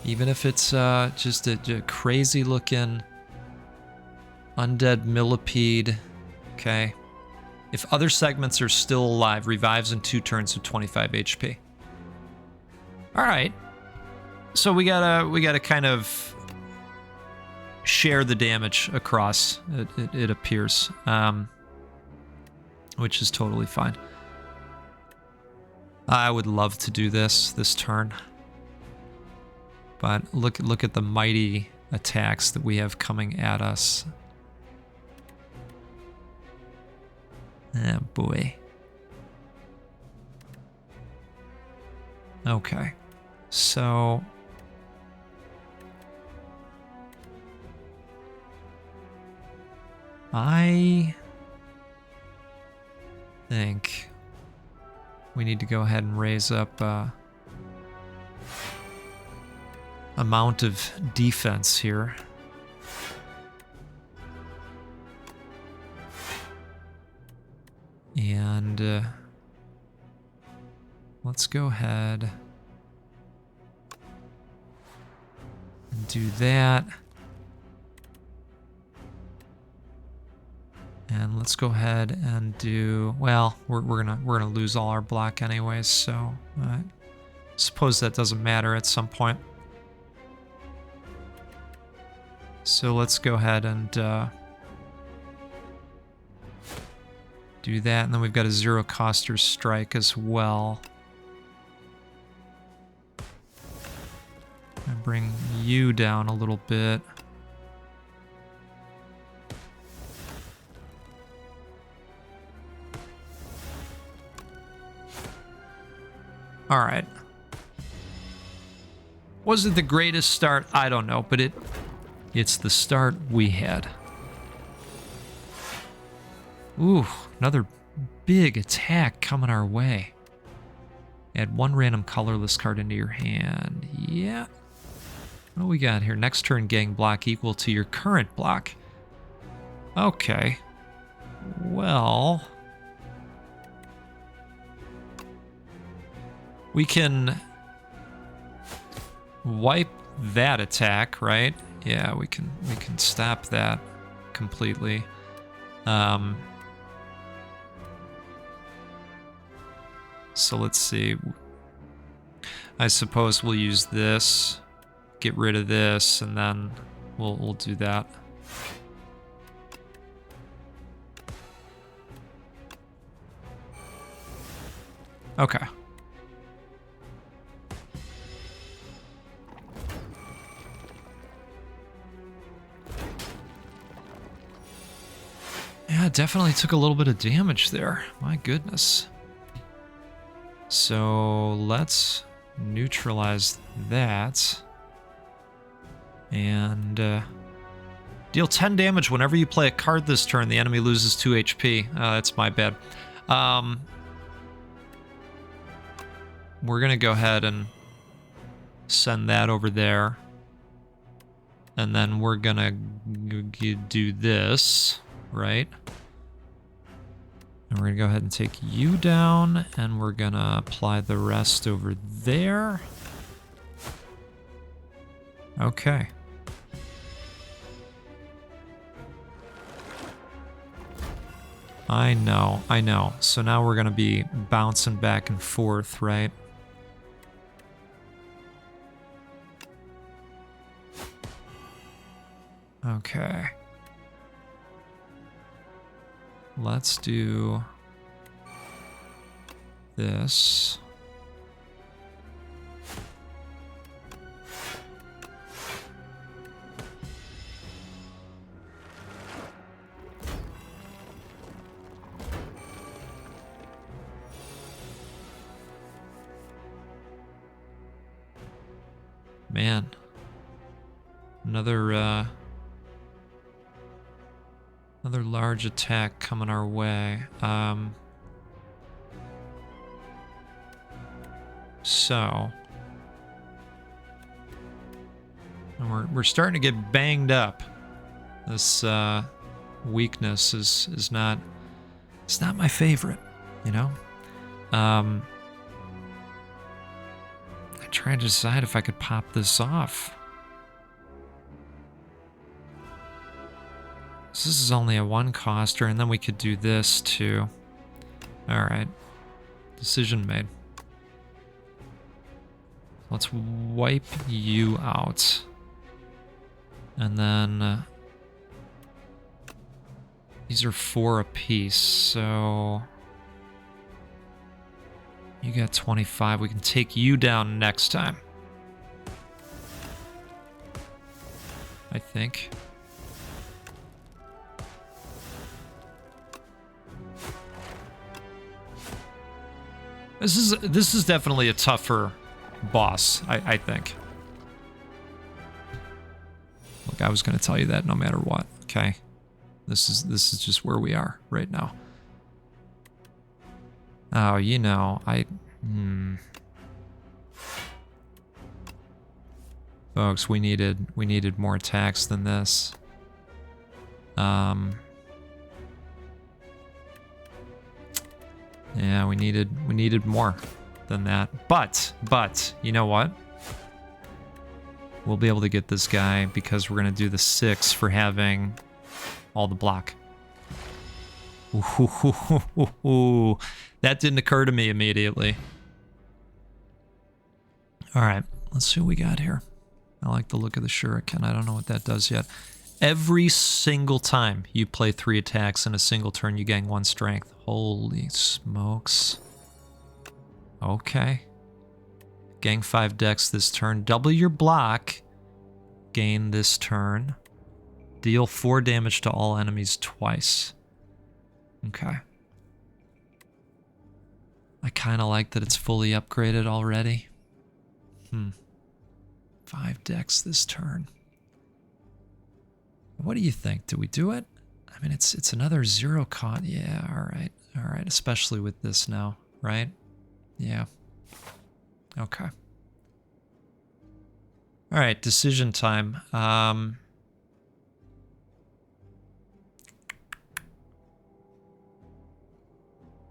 A: Even if it's just a crazy looking undead millipede, okay? If other segments are still alive, revives in 2 turns with 25 HP. All right. So we gotta kind of share the damage across, it appears, which is totally fine. I would love to do this turn, but look at the mighty attacks that we have coming at us. Oh boy. Okay, so I think we need to go ahead and raise up amount of defense here. And let's go ahead and do that. And let's go ahead and do, well, we're gonna lose all our block anyways, so I suppose that doesn't matter at some point. So let's go ahead and do that, and then we've got a 0-coster strike as well. And bring you down a little bit. All right. Was it the greatest start? I don't know, but it's the start we had. Ooh, another big attack coming our way. Add one random colorless card into your hand. Yeah. What do we got here? Next turn, gang block equal to your current block. Okay. Well, we can wipe that attack, right? Yeah, we can stop that completely. So let's see. I suppose we'll use this, get rid of this, and then we'll do that. Okay. Yeah, it definitely took a little bit of damage there. My goodness. So let's neutralize that. And deal 10 damage whenever you play a card this turn. The enemy loses 2 HP. That's my bad. We're going to go ahead and send that over there. And then we're going to do this, right? And we're going to go ahead and take you down, and we're going to apply the rest over there. Okay. I know. So now we're going to be bouncing back and forth, right? Okay. Let's do this. Man. Another large attack coming our way. So we're starting to get banged up. This weakness is not, it's not my favorite, you know? I tried to decide if I could pop this off. This is only a 1-coster, and then we could do this too. Alright. Decision made. Let's wipe you out. And then these are 4 apiece, so you got 25. We can take you down next time, I think. This is definitely a tougher boss, I think. Look, I was going to tell you that no matter what. Okay, this is just where we are right now. Oh, you know, folks, we needed more attacks than this. Yeah, we needed more than that. But you know what? We'll be able to get this guy because we're gonna do the 6 for having all the block. Ooh, that didn't occur to me immediately. All right, let's see what we got here. I like the look of the shuriken. I don't know what that does yet. Every single time you play 3 attacks in a single turn, you gain 1 strength. Holy smokes. Okay. Gain 5 dex this turn. Double your block. Gain this turn. Deal 4 damage to all enemies twice. Okay. I kind of like that it's fully upgraded already. 5 decks this turn. What do you think? Do we do it? I mean, it's another 0 cost. Yeah, all right. All right, especially with this now, right? Yeah. Okay. All right, decision time.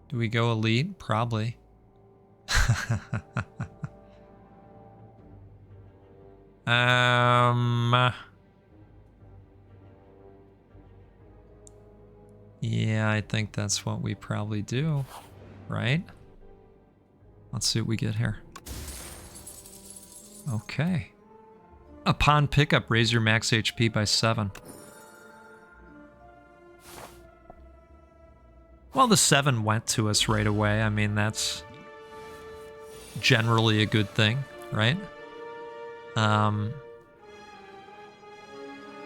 A: Do we go elite? Probably. Yeah, I think that's what we probably do, right? Let's see what we get here. Okay. Upon pickup, raise your max HP by 7. Well, the 7 went to us right away. I mean, that's generally a good thing, right?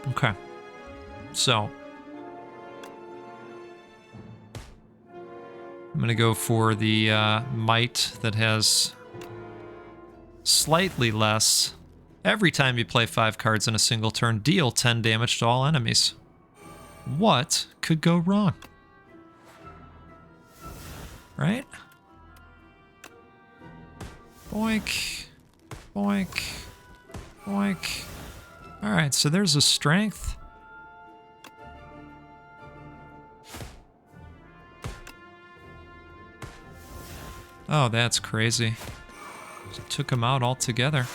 A: Okay. So I'm going to go for the might that has slightly less. Every time you play 5 cards in a single turn, deal 10 damage to all enemies. What could go wrong? Right? Boink. Boink. Boink. Alright, so there's a strength. Oh, that's crazy. Just took him out altogether.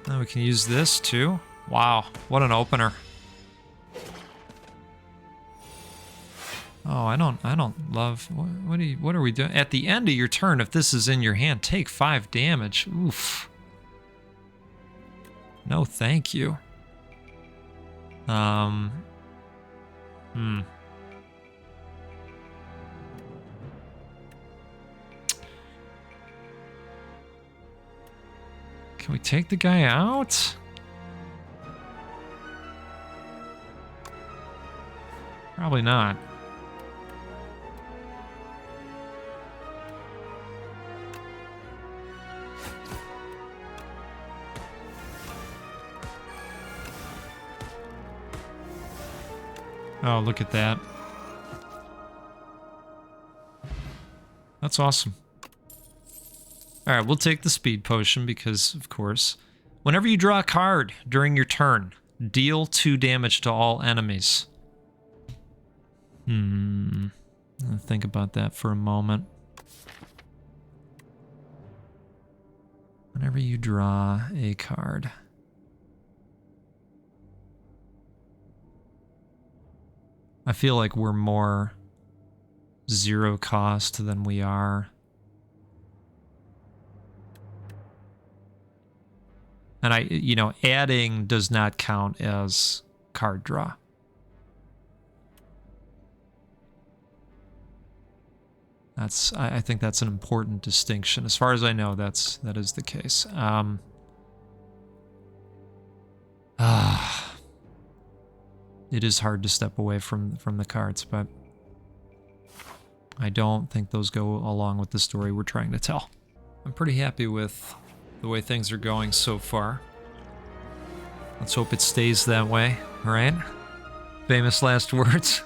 A: Now we can use this too. Wow, what an opener. Oh, I don't love. What are we doing? At the end of your turn, if this is in your hand, take 5 damage. Oof. No, thank you. Can we take the guy out? Probably not. Oh, look at that. That's awesome. Alright, we'll take the speed potion because, of course, whenever you draw a card during your turn, deal 2 damage to all enemies. I'll think about that for a moment. Whenever you draw a card. I feel like we're more 0 cost than we are. And adding does not count as card draw. I think that's an important distinction. As far as I know, that is the case. It is hard to step away from the cards, but I don't think those go along with the story we're trying to tell. I'm pretty happy with the way things are going so far. Let's hope it stays that way, right? Famous last words.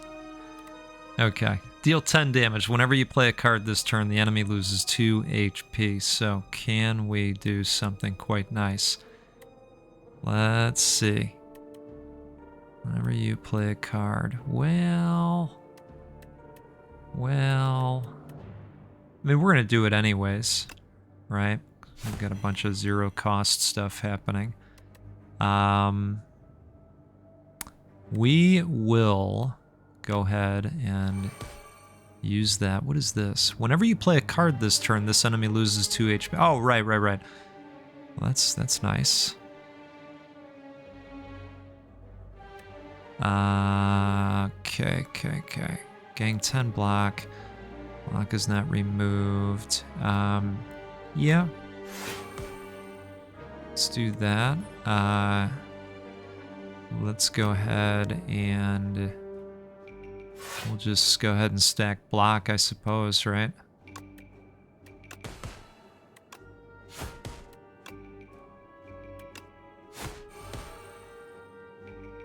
A: Okay. Deal 10 damage. Whenever you play a card this turn, the enemy loses 2 HP. So can we do something quite nice? Let's see. Whenever you play a card, well, I mean, we're going to do it anyways, right? We've got a bunch of 0 cost stuff happening. We will go ahead and use that. What is this? Whenever you play a card this turn, this enemy loses 2 HP. Oh, right. Well, that's nice. Okay. Gang 10 block. Block is not removed. Yeah. Let's do that. Let's go ahead and we'll just go ahead and stack block, I suppose, right?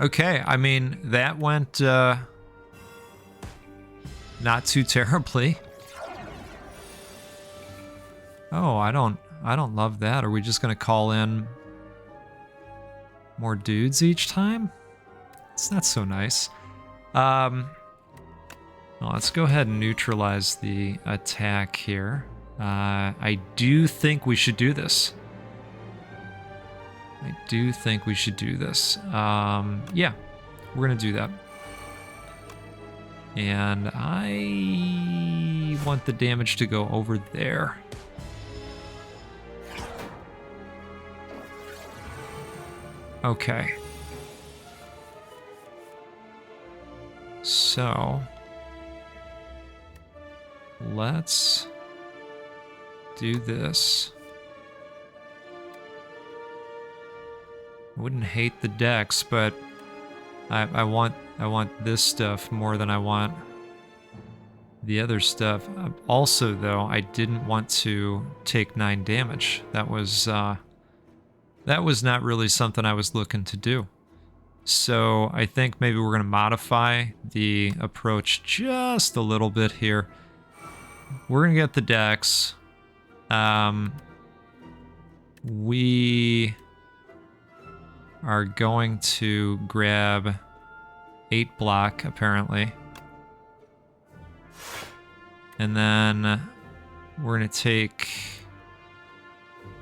A: Okay, I mean, that went not too terribly. Oh, I don't love that. Are we just gonna call in more dudes each time? It's not so nice. Well, let's go ahead and neutralize the attack here. I do think we should do this. Yeah, we're gonna do that. And I want the damage to go over there. Okay. So let's do this. I wouldn't hate the decks, but I want this stuff more than I want the other stuff. Also, though, I didn't want to take 9 damage. That was not really something I was looking to do. So I think maybe we're going to modify the approach just a little bit here. We're going to get the decks. We are going to grab 8 block, apparently. And then we're going to take...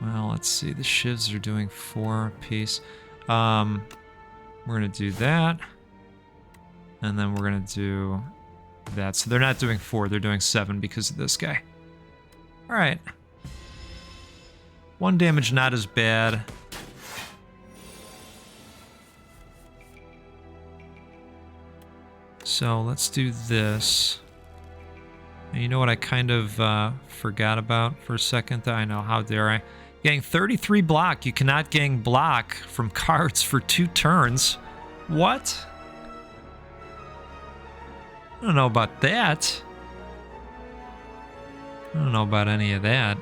A: Well, let's see. The shivs are doing 4 apiece. We're going to do that. And then we're going to do that. So they're not doing 4. They're doing 7 because of this guy. All right. 1 damage, not as bad. So let's do this. And you know what I kind of forgot about for a second? I know, how dare I? Getting 33 block. You cannot gang block from cards for 2 turns. What? I don't know about that. I don't know about any of that.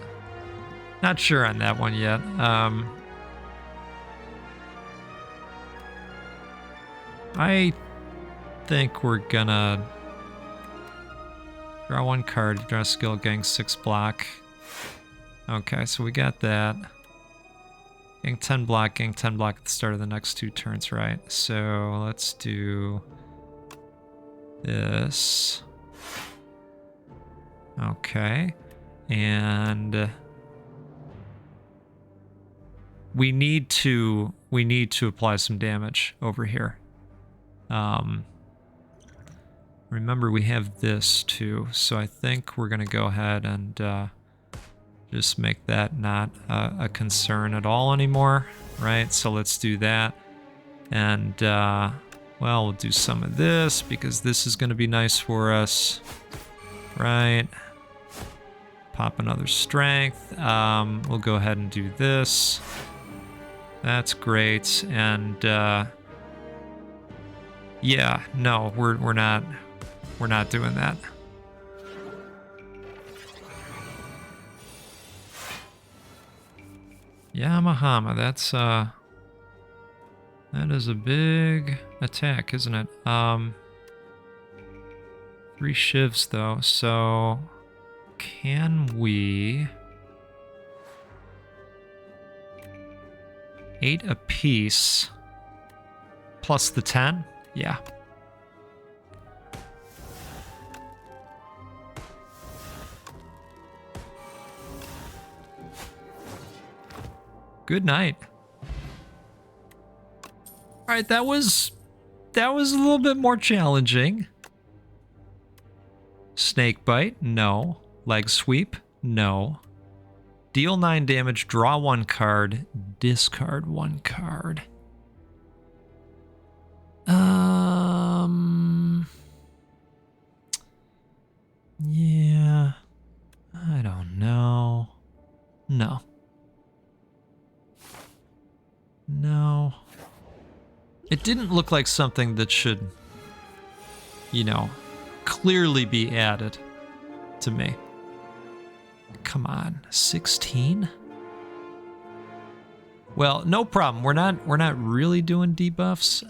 A: Not sure on that one yet. I think we're gonna draw 1 card, draw skill, gang 6 block. Okay, so we got that. Gang 10 block at the start of the next 2 turns, right? So let's do this. Okay, and we need to apply some damage over here. Remember, we have this too, so I think we're gonna go ahead and just make that not a concern at all anymore, right? So let's do that, and well, we'll do some of this because this is gonna be nice for us, right? Pop another strength. We'll go ahead and do this. That's great, and yeah, no, we're not doing that. Yamahama, that is a big attack, isn't it? 3 shivs though, so can we 8 apiece plus the 10? Yeah. Good night. All right, that was a little bit more challenging. Snake bite? No. Leg sweep? No. Deal 9 damage, draw 1 card, discard 1 card. Yeah. I don't know. No. No. It didn't look like something that should, you know, clearly be added to me. Come on, 16? Well, no problem. We're not really doing debuffs.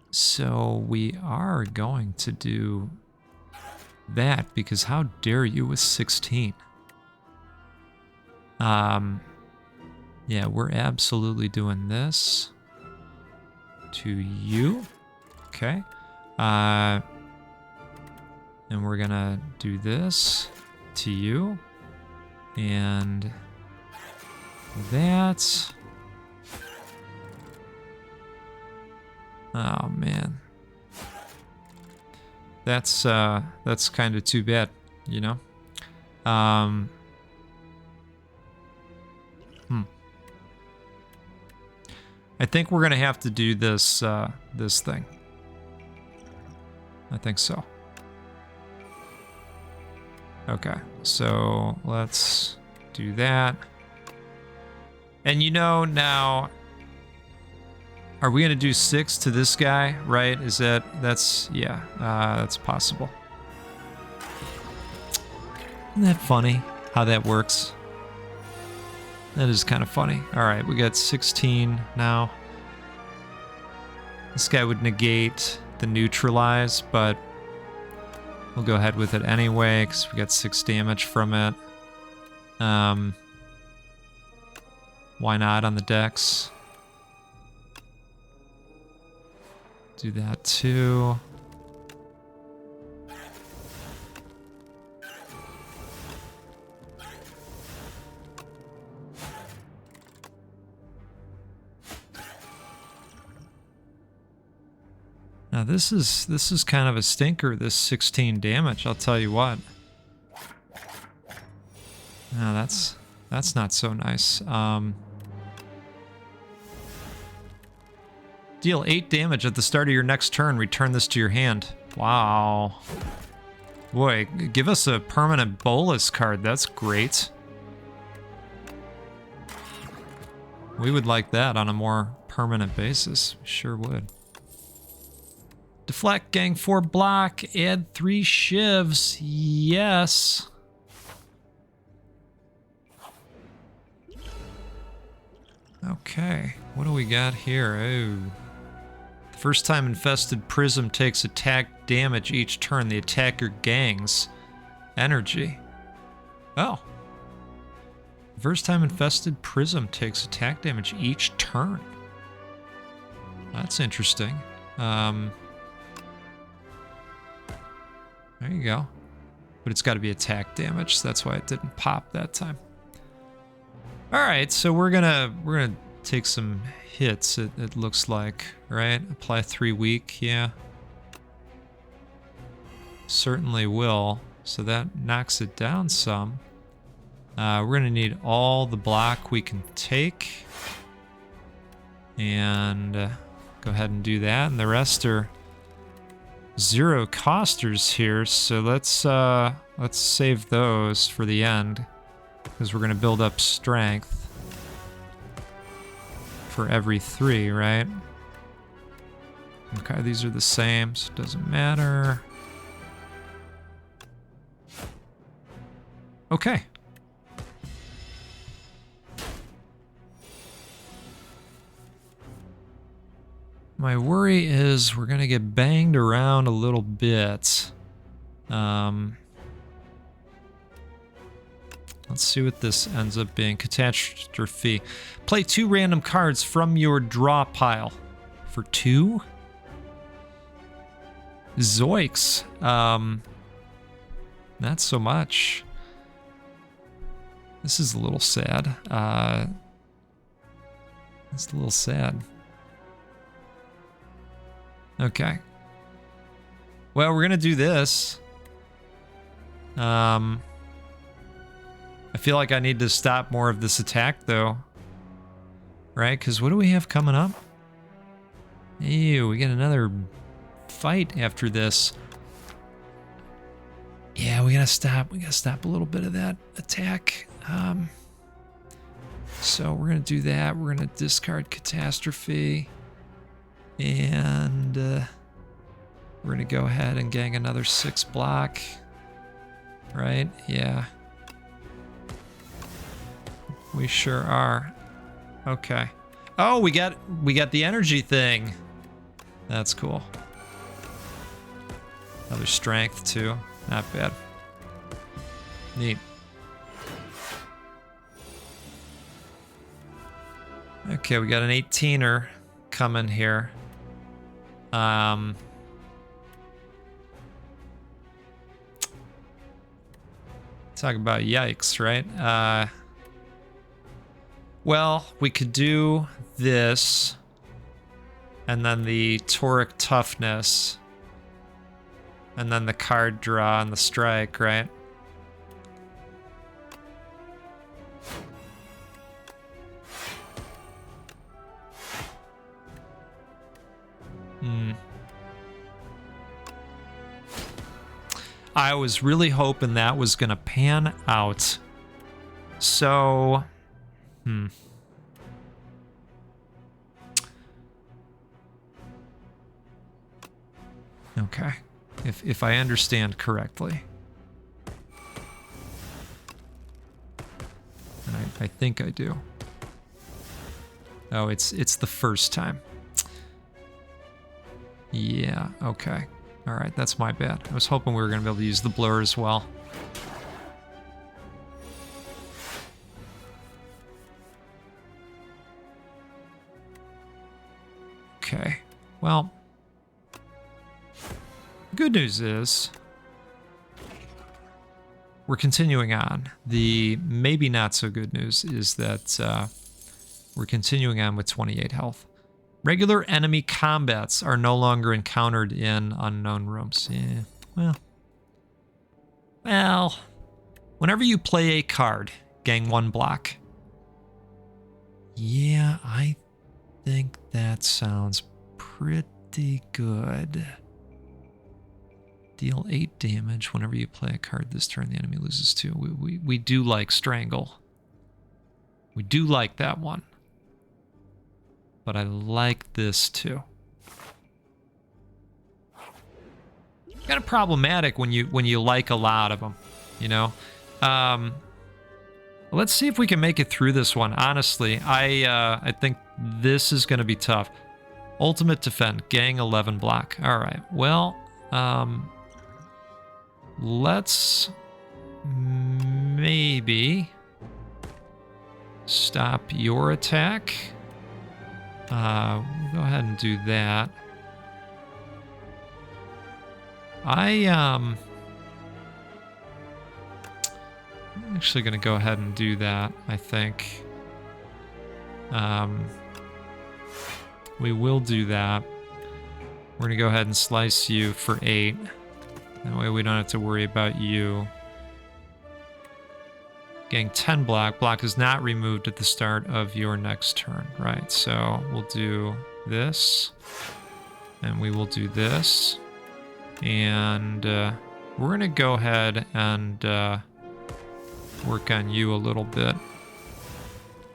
A: So we are going to do that because how dare you with 16? Yeah, we're absolutely doing this to you. Okay. And we're gonna do this to you. And that. Oh man. That's kind of too bad, you know? I think we're gonna have to do this this thing. I think so. Okay, so let's do that. And you know now, are we gonna do 6 to this guy, right? Is that's possible. Isn't that funny how that works? That is kind of funny. All right, we got 16 now. This guy would negate the neutralize, but we'll go ahead with it anyway because we got 6 damage from it. Why not on the decks? Do that too. Now this is kind of a stinker, this 16 damage, I'll tell you what. Now that's not so nice. Deal 8 damage at the start of your next turn. Return this to your hand. Wow. Boy, give us a permanent bolus card. That's great. We would like that on a more permanent basis. Sure would. Deflect, gang 4 block, add 3 shivs. Yes. Okay, what do we got here? Oh. First time infested prism takes attack damage each turn. The attacker gangs energy. Oh. First time infested prism takes attack damage each turn. That's interesting. There you go. But it's got to be attack damage, so that's why it didn't pop that time. All right, so we're gonna take some hits. It looks like, right? Apply 3 weak, yeah. Certainly will. So that knocks it down some. We're gonna need all the block we can take, and go ahead and do that. And the rest are 0 costers here. So let's save those for the end, because we're gonna build up strength for every 3, right? Okay, these are the same, so it doesn't matter. Okay. My worry is we're gonna get banged around a little bit. Let's see what this ends up being. Catastrophe. Play 2 random cards from your draw pile. For 2? Zoinks. Not so much. This is a little sad. It's a little sad. Okay. Well, we're gonna do this. I feel like I need to stop more of this attack, though. Right? Because what do we have coming up? Ew, we get another fight after this. Yeah, we gotta stop. We gotta stop a little bit of that attack. So we're gonna do that. We're gonna discard Catastrophe. And we're gonna go ahead and gang another 6 block. Right? Yeah. We sure are. Okay. Oh, we got the energy thing. That's cool. Another strength too. Not bad. Neat. Okay, we got an 18er coming here. Talk about yikes, right? Well, we could do this, and then the toric toughness, and then the card draw and the strike, right? I was really hoping that was going to pan out. So, okay. If I understand correctly. And I think I do. Oh, it's the first time. Yeah, okay. All right, that's my bad. I was hoping we were going to be able to use the blur as well. Okay, well, good news is we're continuing on. The maybe not so good news is that we're continuing on with 28 health. Regular enemy combats are no longer encountered in unknown rooms. Yeah, well, whenever you play a card, gain 1 block. Yeah, I think that sounds pretty good. Deal 8 damage whenever you play a card this turn. The enemy loses 2. We do like Strangle. We do like that one. But I like this too. Kind of problematic when you like a lot of them, you know. Let's see if we can make it through this one. Honestly, I think this is going to be tough. Ultimate defend, gang 11 block. All right. Well, let's maybe stop your attack. We'll go ahead and do that. I'm actually going to go ahead and do that, I think. We will do that. We're going to go ahead and slice you for 8. That way we don't have to worry about you. Getting 10 block. Block is not removed at the start of your next turn. Right, so we'll do this. And we will do this. And we're going to go ahead and work on you a little bit.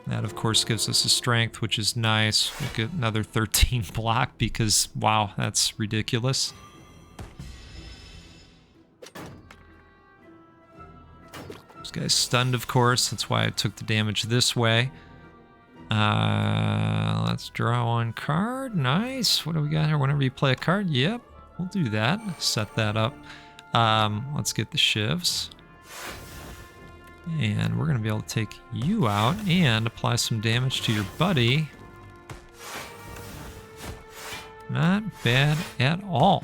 A: That, of course, gives us a strength, which is nice. We'll get another 13 block because, wow, that's ridiculous. This guy's stunned, of course. That's why I took the damage this way. Let's draw 1 card. Nice. What do we got here? Whenever you play a card, yep, we'll do that. Set that up. Let's get the shivs. And we're going to be able to take you out and apply some damage to your buddy. Not bad at all.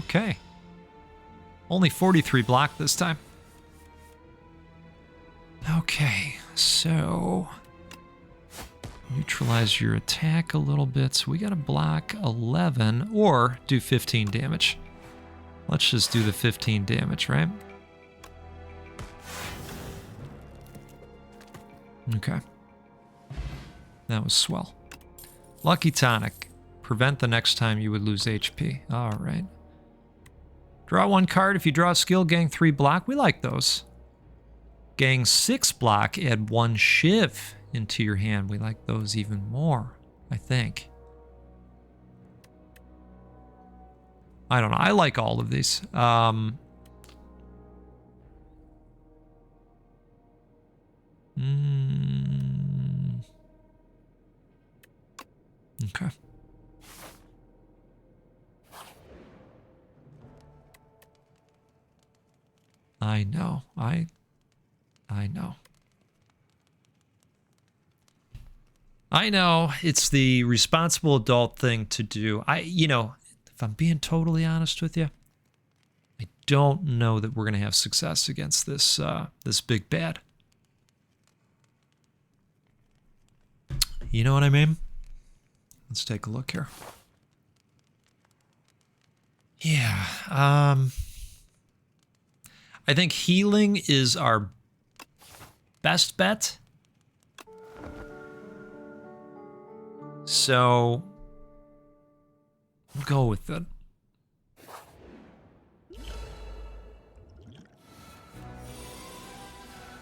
A: Okay. Only 43 block this time. Okay, so neutralize your attack a little bit. So we got to block 11 or do 15 damage. Let's just do the 15 damage, right? Okay. That was swell. Lucky Tonic. Prevent the next time you would lose HP. All right. Draw 1 card. If you draw a skill, gang 3 block. We like those. Gang 6 block, add 1 shiv into your hand. We like those even more, I think. I don't know. I like all of these. Okay. I know. I know. I know. It's the responsible adult thing to do. If I'm being totally honest with you, I don't know that we're going to have success against this this big bad. You know what I mean? Let's take a look here. Yeah. I think healing is our best bet. So we'll go with it.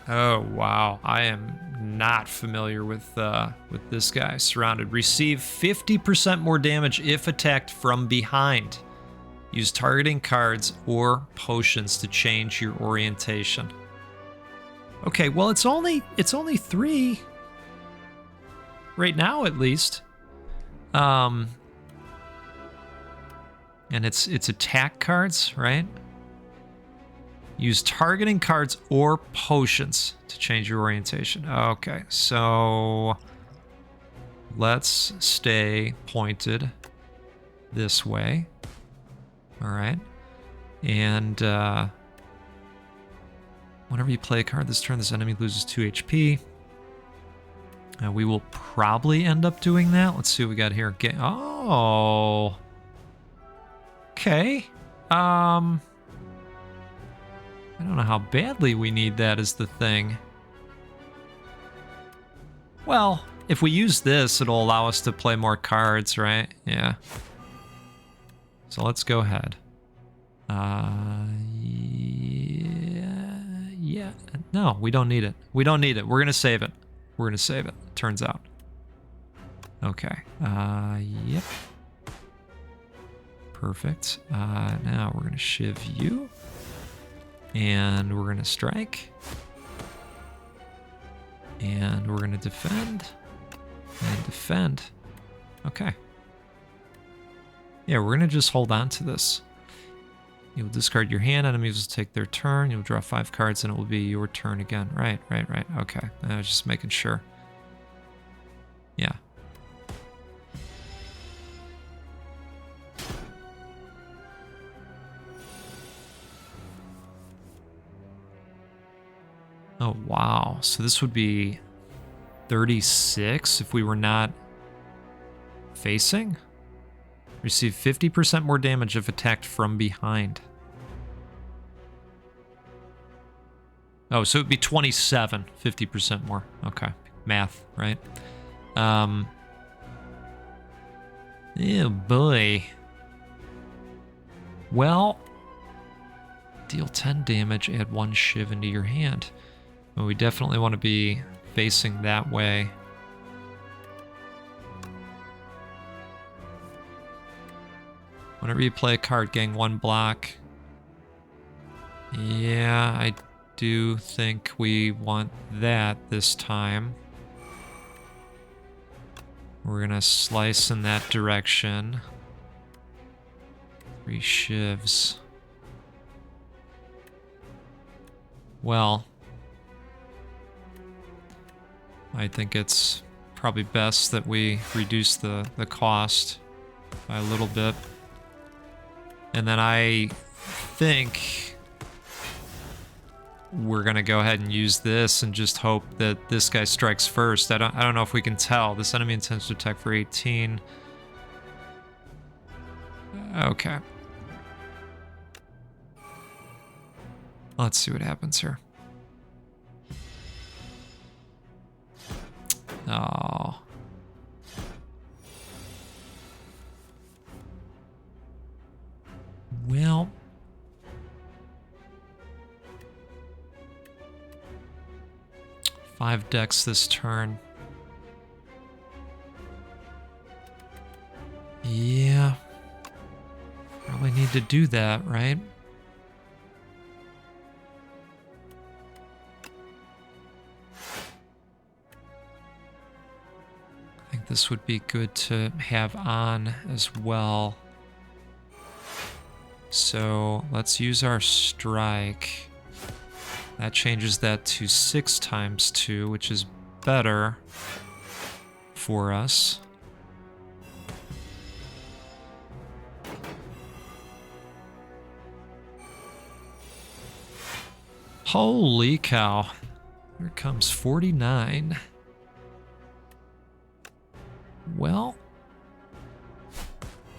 A: Oh, wow. I am not familiar with this guy. Surrounded. Receive 50% more damage if attacked from behind. Use targeting cards or potions to change your orientation. Okay, well it's only 3 right now at least. And it's attack cards, right? Use targeting cards or potions to change your orientation. Okay, so let's stay pointed this way. All right. And whenever you play a card this turn, this enemy loses 2 HP. We will probably end up doing that. Let's see what we got here. Oh. Okay. I don't know how badly we need that is the thing. Well, if we use this, it'll allow us to play more cards, right? Yeah. So let's go ahead. Yeah. No, we don't need it. We don't need it. We're going to save it. We're going to save it, turns out. Okay. Yep. Perfect. Now we're going to shiv you. And we're going to strike. And we're going to defend. And defend. Okay. Yeah, we're going to just hold on to this. You'll discard your hand. Enemies will take their turn. You'll draw 5 cards and it will be your turn again. Right. Okay. I was just making sure. Yeah. Oh, wow. So this would be 36 if we were not facing? Receive 50% more damage if attacked from behind. Oh, so it would be 27, 50% more. Okay. Math, right? Oh, boy. Well, deal 10 damage, add 1 shiv into your hand. Well, we definitely want to be facing that way. Whenever you play a card, gain 1 block. Yeah, I do think we want that this time. We're gonna slice in that direction. 3 shivs. Well, I think it's probably best that we reduce the cost by a little bit. And then I think we're gonna go ahead and use this and just hope that this guy strikes first. I don't know if we can tell. This enemy intends to attack for 18. Okay. Let's see what happens here. Oh. Well. Five decks this turn. Yeah. Probably need to do that, right? I think think this would be good to have on as well. So let's use our strike. That changes that to 6 times 2, which is better for us. Holy cow. Here comes 49. Well,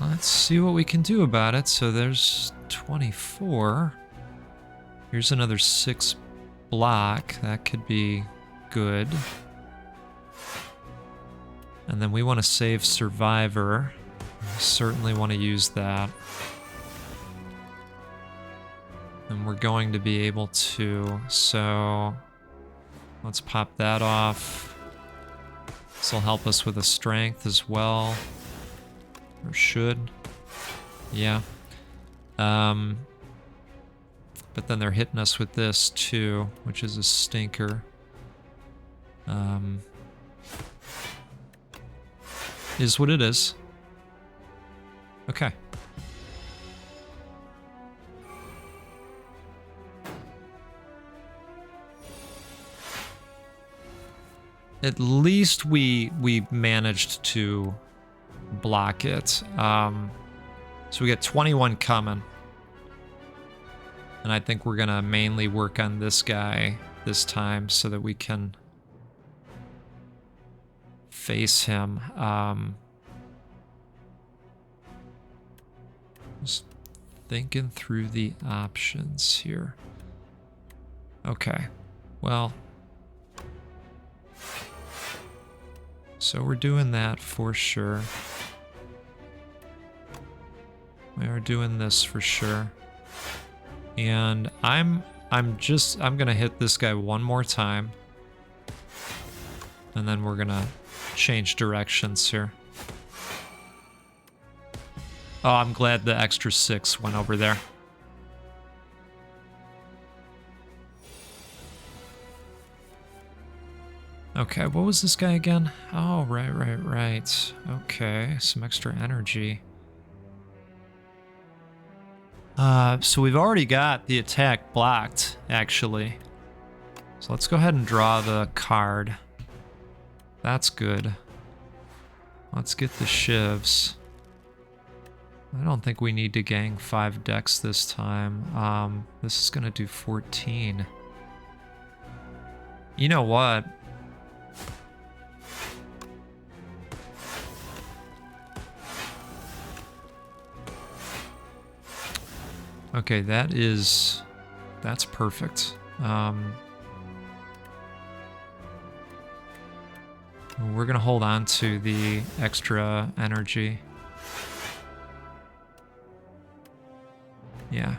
A: let's see what we can do about it. So there's 24. Here's another 6 block. That could be good. And then we want to save Survivor. We certainly want to use that. And we're going to be able to, so let's pop that off. This will help us with a strength as well. Or should. Yeah. But then they're hitting us with this too, which is a stinker. Is what it is. Okay. At least we managed to block it. So we get 21 coming. And I think we're gonna mainly work on this guy this time so that we can face him. Just thinking through the options here. Okay, well. So we're doing that for sure. We are doing this for sure. And I'm gonna hit this guy one more time. And then we're gonna change directions here. Oh, I'm glad the extra 6 went over there. Okay, what was this guy again? Oh, right. Okay, some extra energy. So we've already got the attack blocked, actually. So let's go ahead and draw the card. That's good. Let's get the shivs. I don't think we need to gang 5 decks this time. This is gonna do 14. You know what? Okay, that's perfect. We're gonna hold on to the extra energy. Yeah.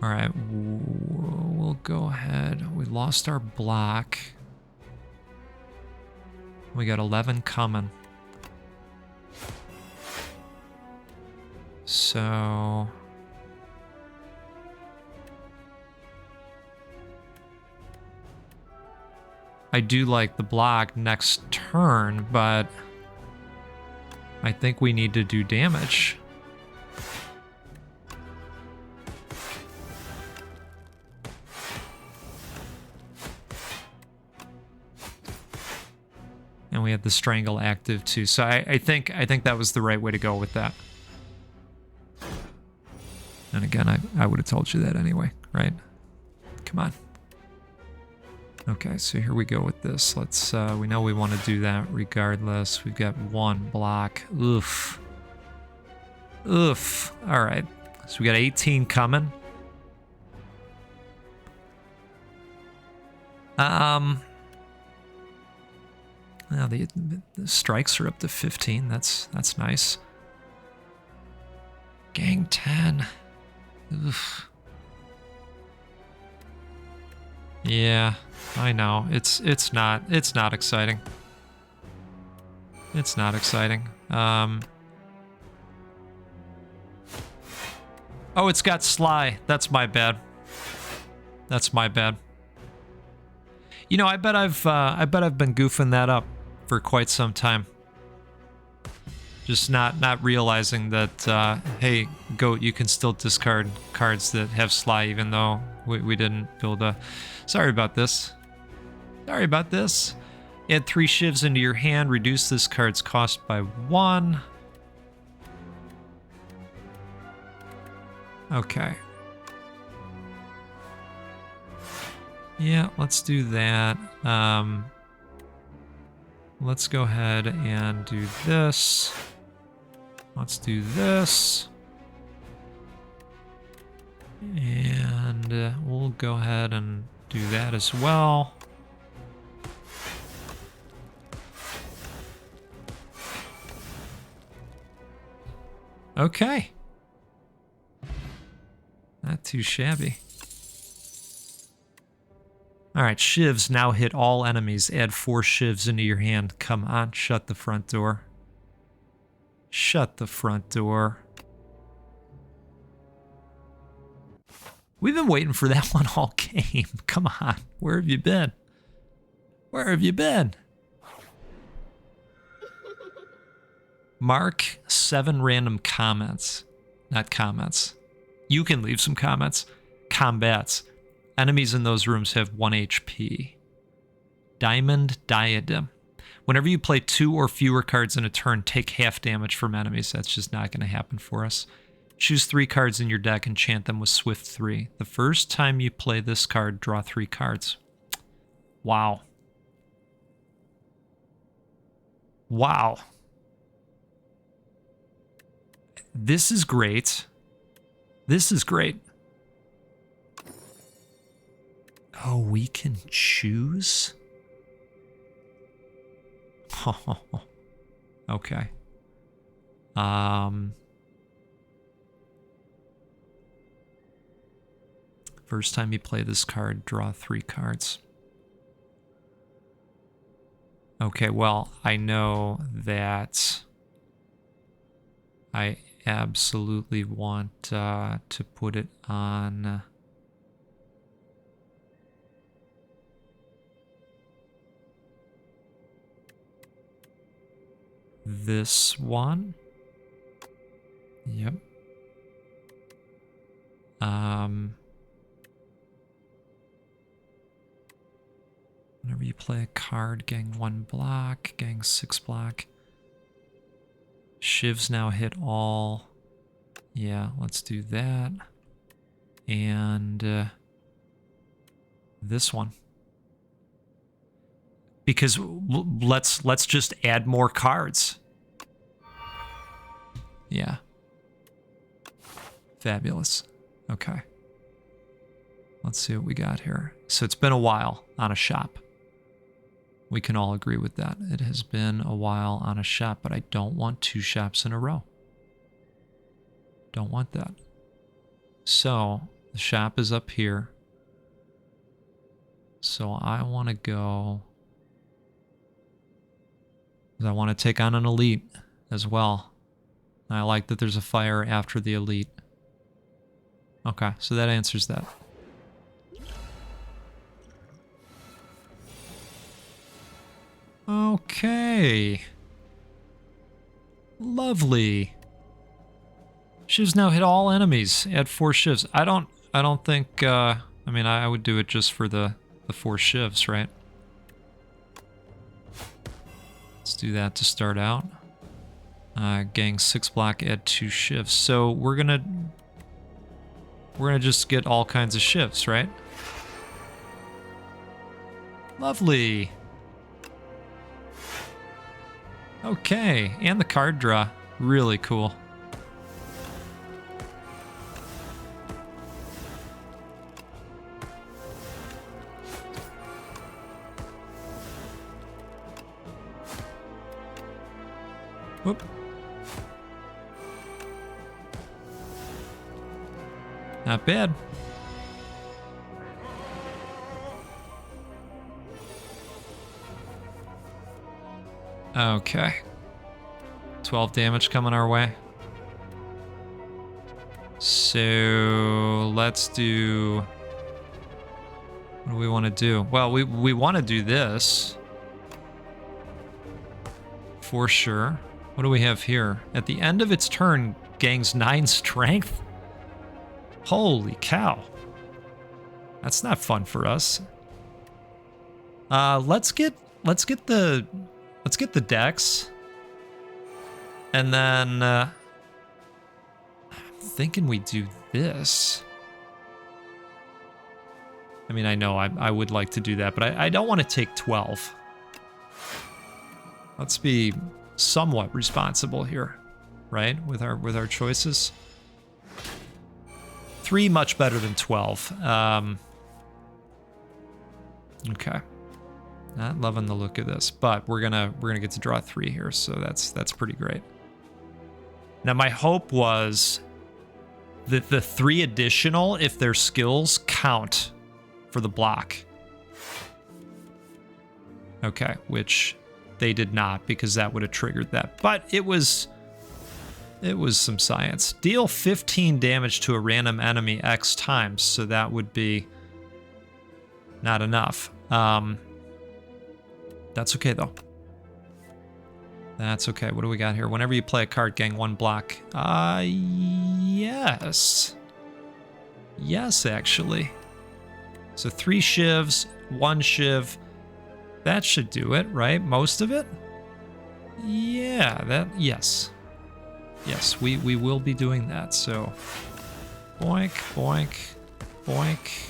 A: All right, we'll go ahead. We lost our block. We got 11 coming. So... I do like the block next turn, but I think we need to do damage. And we have the strangle active too, so I think that was the right way to go with that. And again, I would have told you that anyway, right? Come on. Okay, so here we go with this. Let's, we know we want to do that regardless. We've got 1 block. Oof. Oof. All right. So we got 18 coming. Now the strikes are up to 15. That's nice. Gang 10. Oof. Yeah, I know. It's not exciting. It's not exciting. Oh, it's got Sly. That's my bad. That's my bad. You know, I bet I've been goofing that up for quite some time. Just not realizing that, hey, Goat, you can still discard cards that have Sly even though we didn't build a... Sorry about this. Sorry about this. Add 3 shivs into your hand. Reduce this card's cost by 1. Okay. Yeah, let's do that. Let's go ahead and do this. Let's do this. And we'll go ahead and do that as well. Okay. Not too shabby. Alright, shivs now hit all enemies. Add 4 shivs into your hand. Come on, shut the front door. Shut the front door. We've been waiting for that one all game. Come on, where have you been? Where have you been? Mark 7 random comments. Not comments. You can leave some comments. Combats. Enemies in those rooms have 1 HP. Diamond Diadem. Whenever you play 2 or fewer cards in a turn, take half damage from enemies. That's just not going to happen for us. Choose 3 cards in your deck and enchant them with Swift 3. The first time you play this card, draw 3 cards. Wow. Wow. This is great. This is great. Oh, we can choose? Okay. First time you play this card, draw 3 cards. Okay, well, I know that I absolutely want to put it on... this one. Yep. Whenever you play a card, gang 1 block, gang 6 block. Shivs now hit all. Yeah, let's do that. And this one. Because let's just add more cards. Yeah. Fabulous. Okay. Let's see what we got here. So it's been a while on a shop. We can all agree with that. It has been a while on a shop, but I don't want 2 shops in a row. Don't want that. So the shop is up here. So I want to go... I want to take on an elite as well. And I like that there's a fire after the elite. Okay, so that answers that. Okay. Lovely. Shivs now hit all enemies. Add 4 shivs. I don't think I mean I would do it just for the 4 shivs, right? Let's do that to start out. Gang 6 block, add 2 shivs. So we're gonna just get all kinds of shivs, right? Lovely. Okay, and the card draw, really cool. Whoop. Not bad. Okay. 12 damage coming our way. So let's do What do we want to do? Well, we want to do this. For sure. What do we have here? At the end of its turn, gains 9 strength? Holy cow. That's not fun for us. Let's get the decks. And then I'm thinking we do this. I mean, I know I would like to do that, but I don't want to take 12. Let's be somewhat responsible here, right? With our choices. 3 much better than 12. Okay. Not loving the look of this, but we're gonna get to draw 3 here, so that's pretty great. Now my hope was that the 3 additional, if their skills count for the block. Okay, which they did not, because that would have triggered that. But it was some science. Deal 15 damage to a random enemy X times, so that would be not enough. That's okay though. That's okay. What do we got here? Whenever you play a card, gain 1 block. Yes. Yes, actually. So 3 shivs, 1 shiv. That should do it, right? Most of it? Yeah, yes. Yes, we will be doing that, so boink, boink, boink.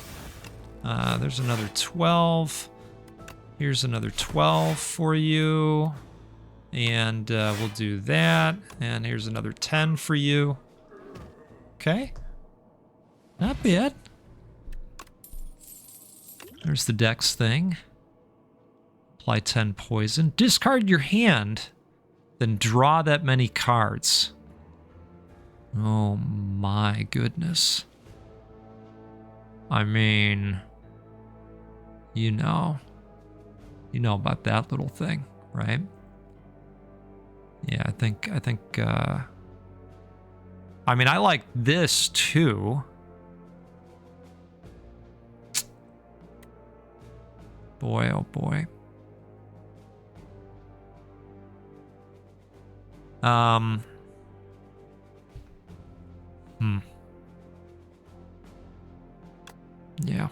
A: There's another 12. Here's another 12 for you. And we'll do that. And here's another 10 for you. Okay. Not bad. There's the dex thing. Apply 10 poison. Discard your hand. Then draw that many cards. Oh my goodness. I mean, you know about that little thing, right? Yeah, I think I mean, I like this too. Boy, oh boy. Yeah.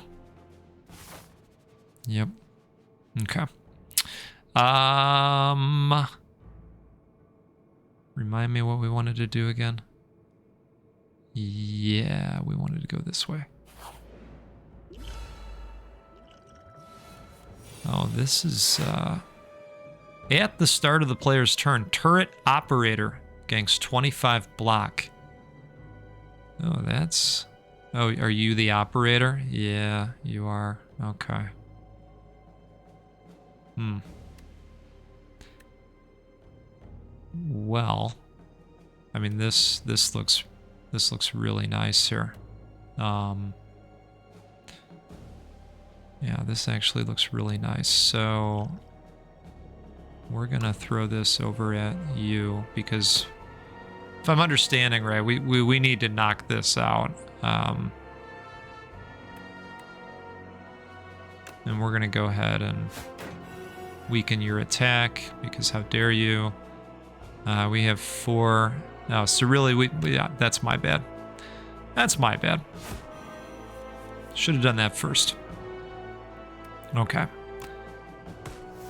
A: Yep. Okay. Remind me what we wanted to do again. Yeah, we wanted to go this way. Oh, this is at the start of the player's turn, turret operator gains 25 block. Oh, that's... Oh, are you the operator? Yeah, you are. Okay. Well, I mean, this looks really nice here. Yeah, this actually looks really nice. So we're gonna throw this over at you because, if I'm understanding right, we need to knock this out. And we're gonna go ahead and weaken your attack because how dare you? We have 4. No, so really, yeah, that's my bad. That's my bad. Should have done that first. Okay.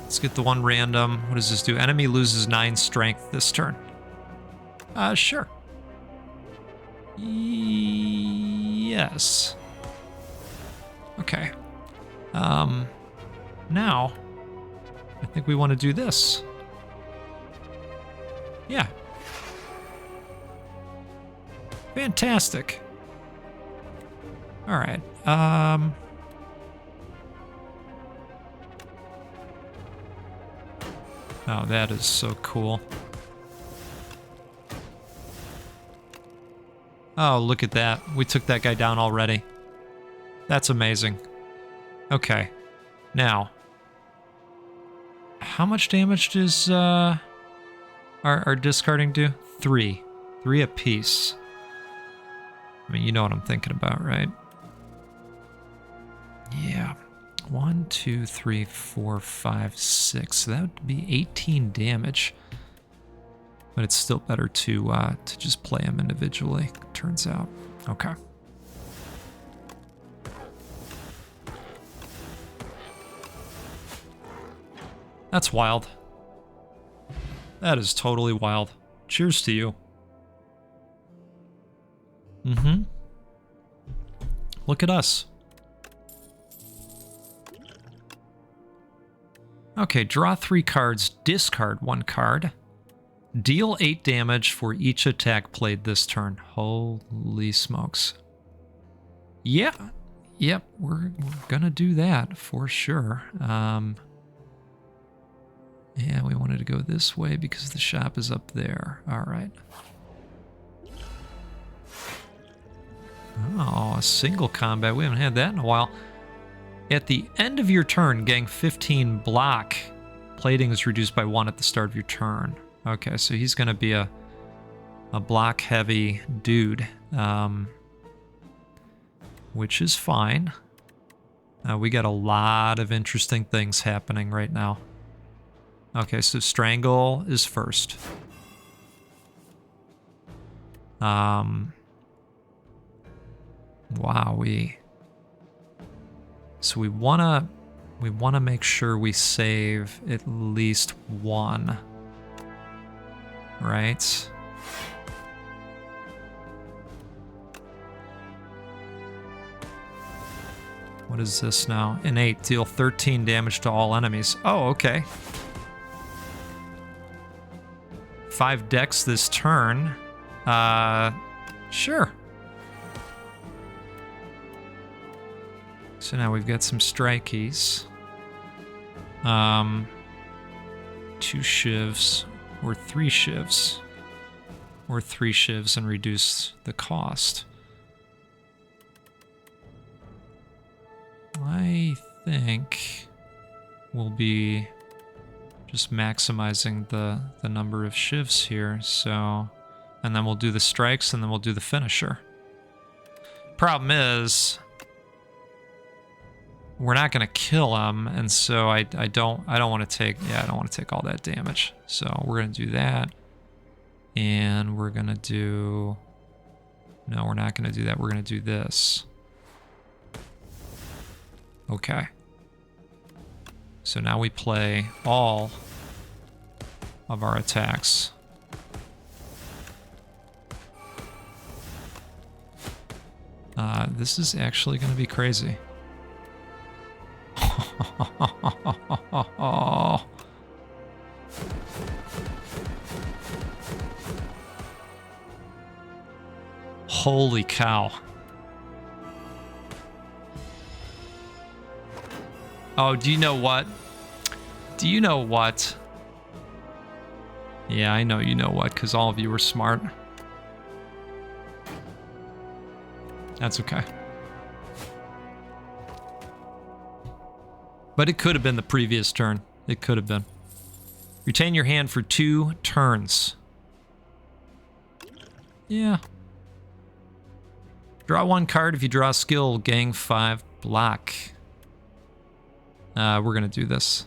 A: Let's get the one random. What does this do? Enemy loses 9 strength this turn. Sure. Yes. Okay. Now, I think we want to do this. Yeah. Fantastic. All right. Oh, that is so cool. Oh, look at that. We took that guy down already. That's amazing. Okay. Now, how much damage does our discarding do? 3. 3 apiece. I mean, you know what I'm thinking about, right? Yeah. 1, 2, 3, 4, 5, 6. So that would be 18 damage. But it's still better to just play them individually, turns out. Okay. That's wild. That is totally wild. Cheers to you. Mm-hmm. Look at us. Okay, draw 3 cards, discard 1 card. Deal 8 damage for each attack played this turn. Holy smokes. Yeah. Yep, we're gonna do that for sure. Yeah, we wanted to go this way because the shop is up there. All right. Oh, a single combat. We haven't had that in a while. At the end of your turn, gang 15 block. Plating is reduced by 1 at the start of your turn. Okay, so he's going to be a block-heavy dude, which is fine. We got a lot of interesting things happening right now. Okay, so Strangle is first. Wowee. So we wanna make sure we save at least 1. Right? What is this now? Innate, deal 13 damage to all enemies. Oh, okay. 5 decks this turn. Sure. So now we've got some strikies. 2 shivs, or 3 shivs. Or 3 shivs and reduce the cost. I think we'll be just maximizing the number of shivs here, so... And then we'll do the strikes, and then we'll do the finisher. Problem is... we're not going to kill him, and so I don't want to take... Yeah, I don't want to take all that damage. So we're going to do that. And we're going to do... No, we're not going to do that. We're going to do this. Okay. So now we play all of our attacks. This is actually going to be crazy. Holy cow. Oh, do you know what? Do you know what? Yeah, I know you know what, because all of you were smart. That's okay. But it could have been the previous turn. It could have been. Retain your hand for 2 turns. Yeah. Draw 1 card. If you draw a skill, gang 5 block. We're going to do this.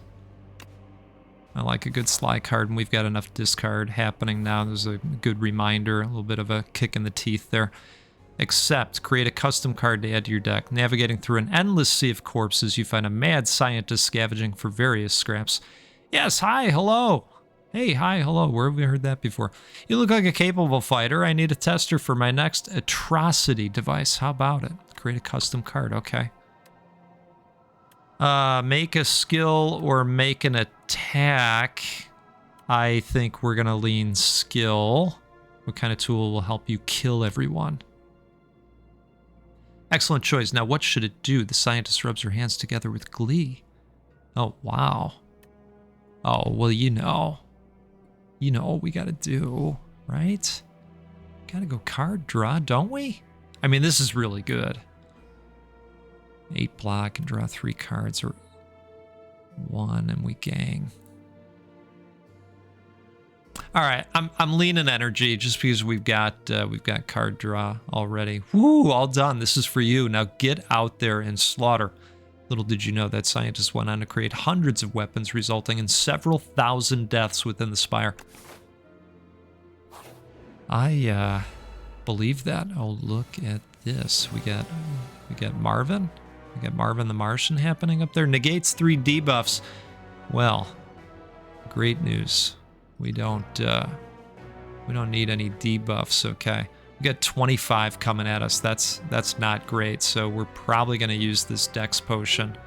A: I like a good Sly card, and we've got enough discard happening now. There's a good reminder, a little bit of a kick in the teeth there. Except, create a custom card to add to your deck. Navigating through an endless sea of corpses, you find a mad scientist scavenging for various scraps. Yes, hi, hello. Hey, hi, hello. Where have we heard that before? You look like a capable fighter. I need a tester for my next atrocity device. How about it? Create a custom card, okay. Make a skill or make an attack. I think we're going to lean skill. What kind of tool will help you kill everyone? Excellent choice. Now, what should it do? The scientist rubs her hands together with glee. Oh, wow. Oh, well, you know what we got to do, right? Got to go card draw, don't we? I mean, this is really good. 8 block and draw 3 cards, or 1, and we gang. All right, I'm leaning energy just because we've got card draw already. Woo, all done. This is for you. Now get out there and slaughter. Little did you know that scientists went on to create hundreds of weapons, resulting in several thousand deaths within the Spire. I believe that. Oh, look at this. We got Marvin. We got Marvin the Martian happening up there. Negates 3 debuffs. Well, great news. We don't need any debuffs, okay? We got 25 coming at us. That's not great. So we're probably going to use this Dex potion.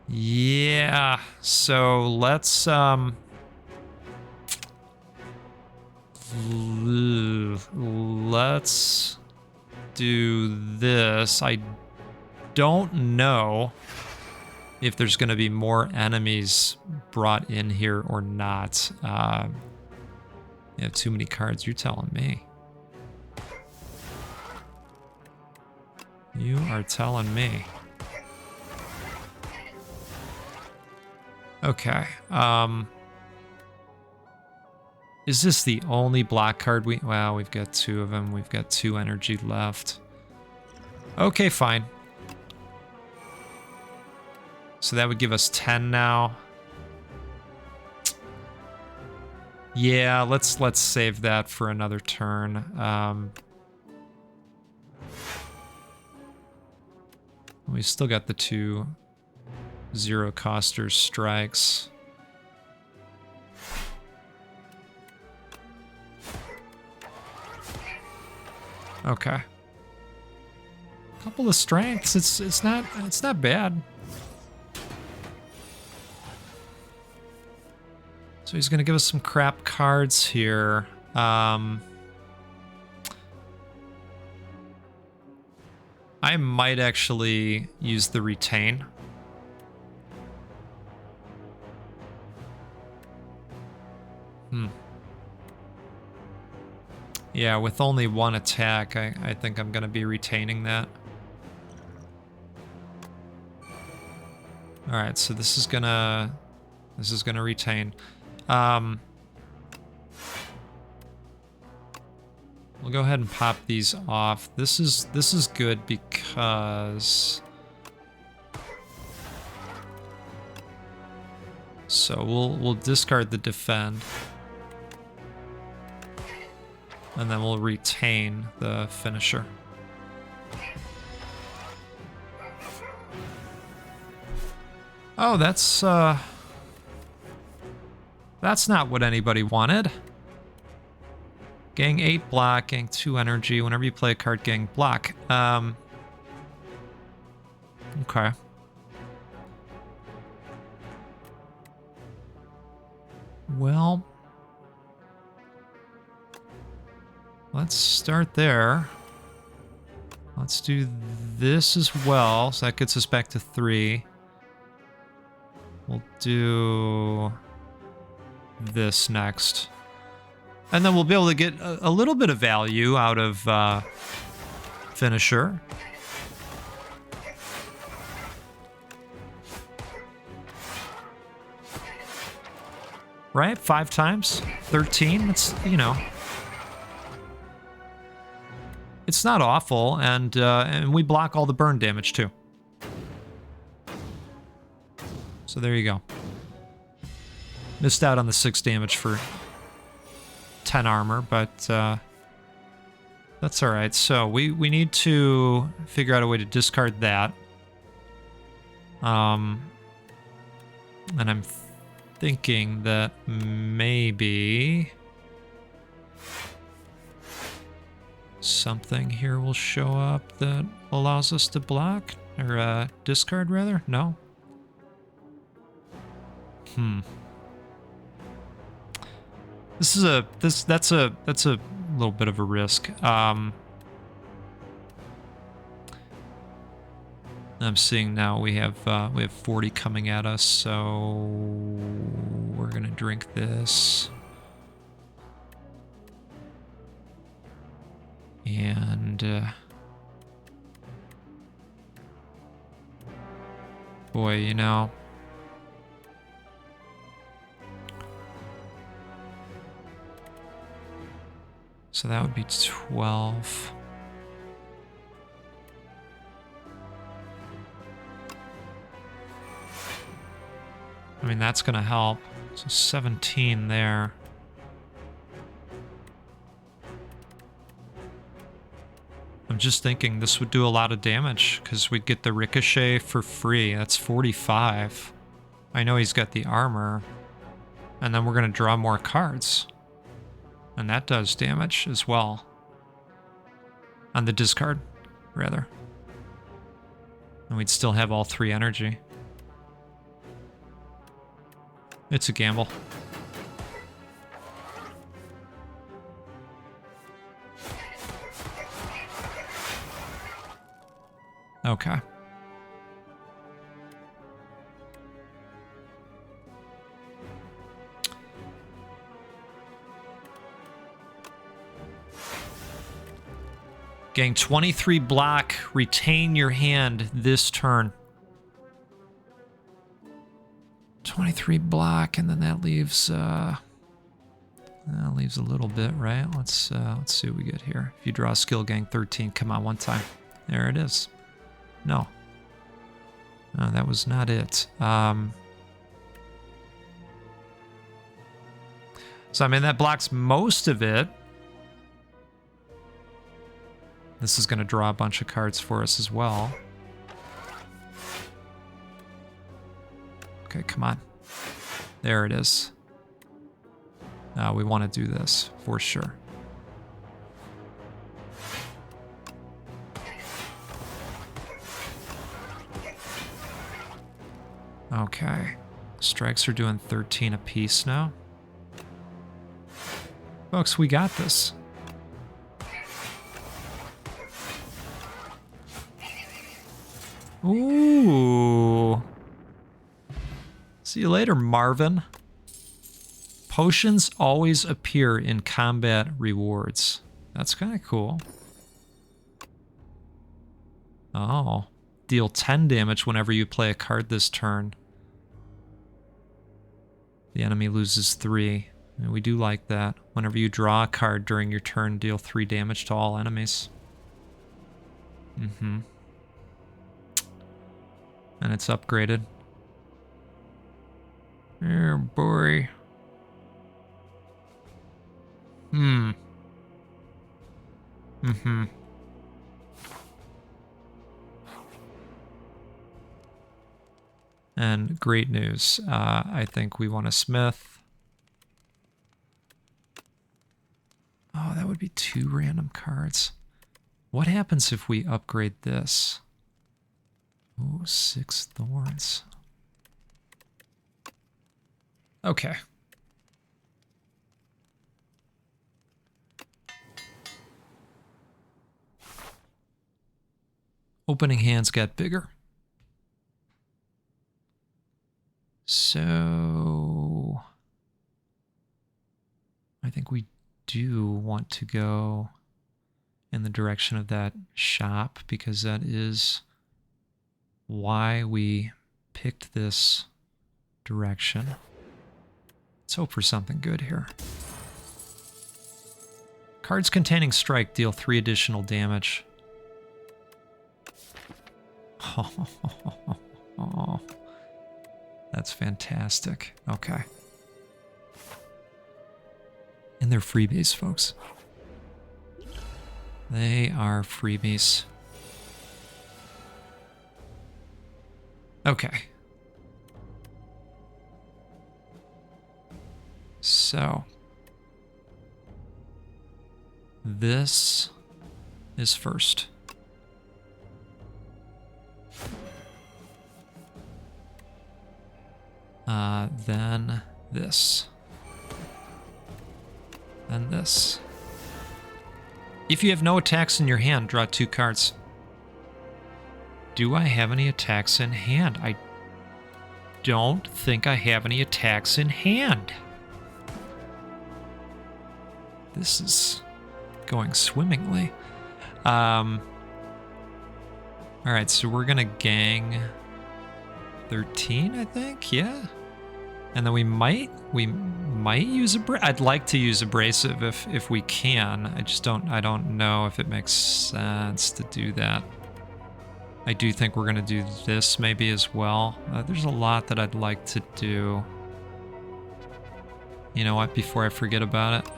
A: Yeah. So let's do this. I don't know if there's going to be more enemies brought in here or not. You have too many cards, you're telling me. You are telling me. Okay. Is this the only black card we... Well, we've got 2 of them. We've got 2 energy left. Okay, fine. So that would give us 10 now. Yeah, let's save that for another turn. We still got the 2 zero-coster strikes. Okay. Couple of strengths. It's not bad. So he's going to give us some crap cards here. I might actually use the retain. Yeah, with only 1 attack, I think I'm going to be retaining that. All right, so this is gonna retain. We'll go ahead and pop these off. This is good because... So we'll discard the defend. And then we'll retain the finisher. Oh, that's not what anybody wanted. Gang 8 block, gang 2 energy. Whenever you play a card, gang block. Okay. Well, let's start there. Let's do this as well. So that gets us back to 3. We'll do this next. And then we'll be able to get a little bit of value out of finisher. Right? 5 times? 13? It's, you know. It's not awful, and we block all the burn damage too. So there you go. Missed out on the 6 damage for 10 armor, but that's all right. So we need to figure out a way to discard that. And I'm thinking that maybe something here will show up that allows us to block or discard rather. No. That's a little bit of a risk. I'm seeing now we have 40 coming at us, so we're gonna drink this. And boy, you know, so that would be 12. I mean, that's going to help. So 17 there. I'm just thinking this would do a lot of damage because we'd get the ricochet for free. That's 45. I know he's got the armor. And then we're going to draw more cards. And that does damage as well. On the discard, rather. And we'd still have all 3 energy. It's a gamble. Okay. Gain 23 block, retain your hand this turn. 23 block, and then that leaves a little bit, right? Let's see what we get here. If you draw a skill, gain 13. Come on, one time. There it is. No. No, that was not it. So I mean, that blocks most of it. This is going to draw a bunch of cards for us as well. Okay, come on. There it is. We want to do this for sure. Okay. Strikes are doing 13 apiece now. Folks, we got this. Ooh. See you later, Marvin. Potions always appear in combat rewards. That's kind of cool. Oh. Deal 10 damage whenever you play a card this turn. The enemy loses 3. And we do like that. Whenever you draw a card during your turn, deal 3 damage to all enemies. Mm-hmm. And it's upgraded. Oh boy. Mm-hmm. And great news. I think we want a smith. Oh, that would be 2 random cards. What happens if we upgrade this? Oh, 6 thorns. Okay. Opening hands got bigger. So I think we do want to go in the direction of that shop because that is why we picked this direction. Let's hope for something good here. Cards containing strike deal 3 additional damage. Oh, that's fantastic. Okay. And they're freebies, folks. They are freebies. Okay. So. This is first. Then this. Then this. If you have no attacks in your hand, draw 2 cards. Do I have any attacks in hand? I don't think I have any attacks in hand. This is going swimmingly. Alright, so we're gonna gang 13, I think, yeah. And then we might use I'd like to use abrasive if we can. I don't know if it makes sense to do that. I do think we're going to do this maybe as well. There's a lot that I'd like to do. You know what? Before I forget about it.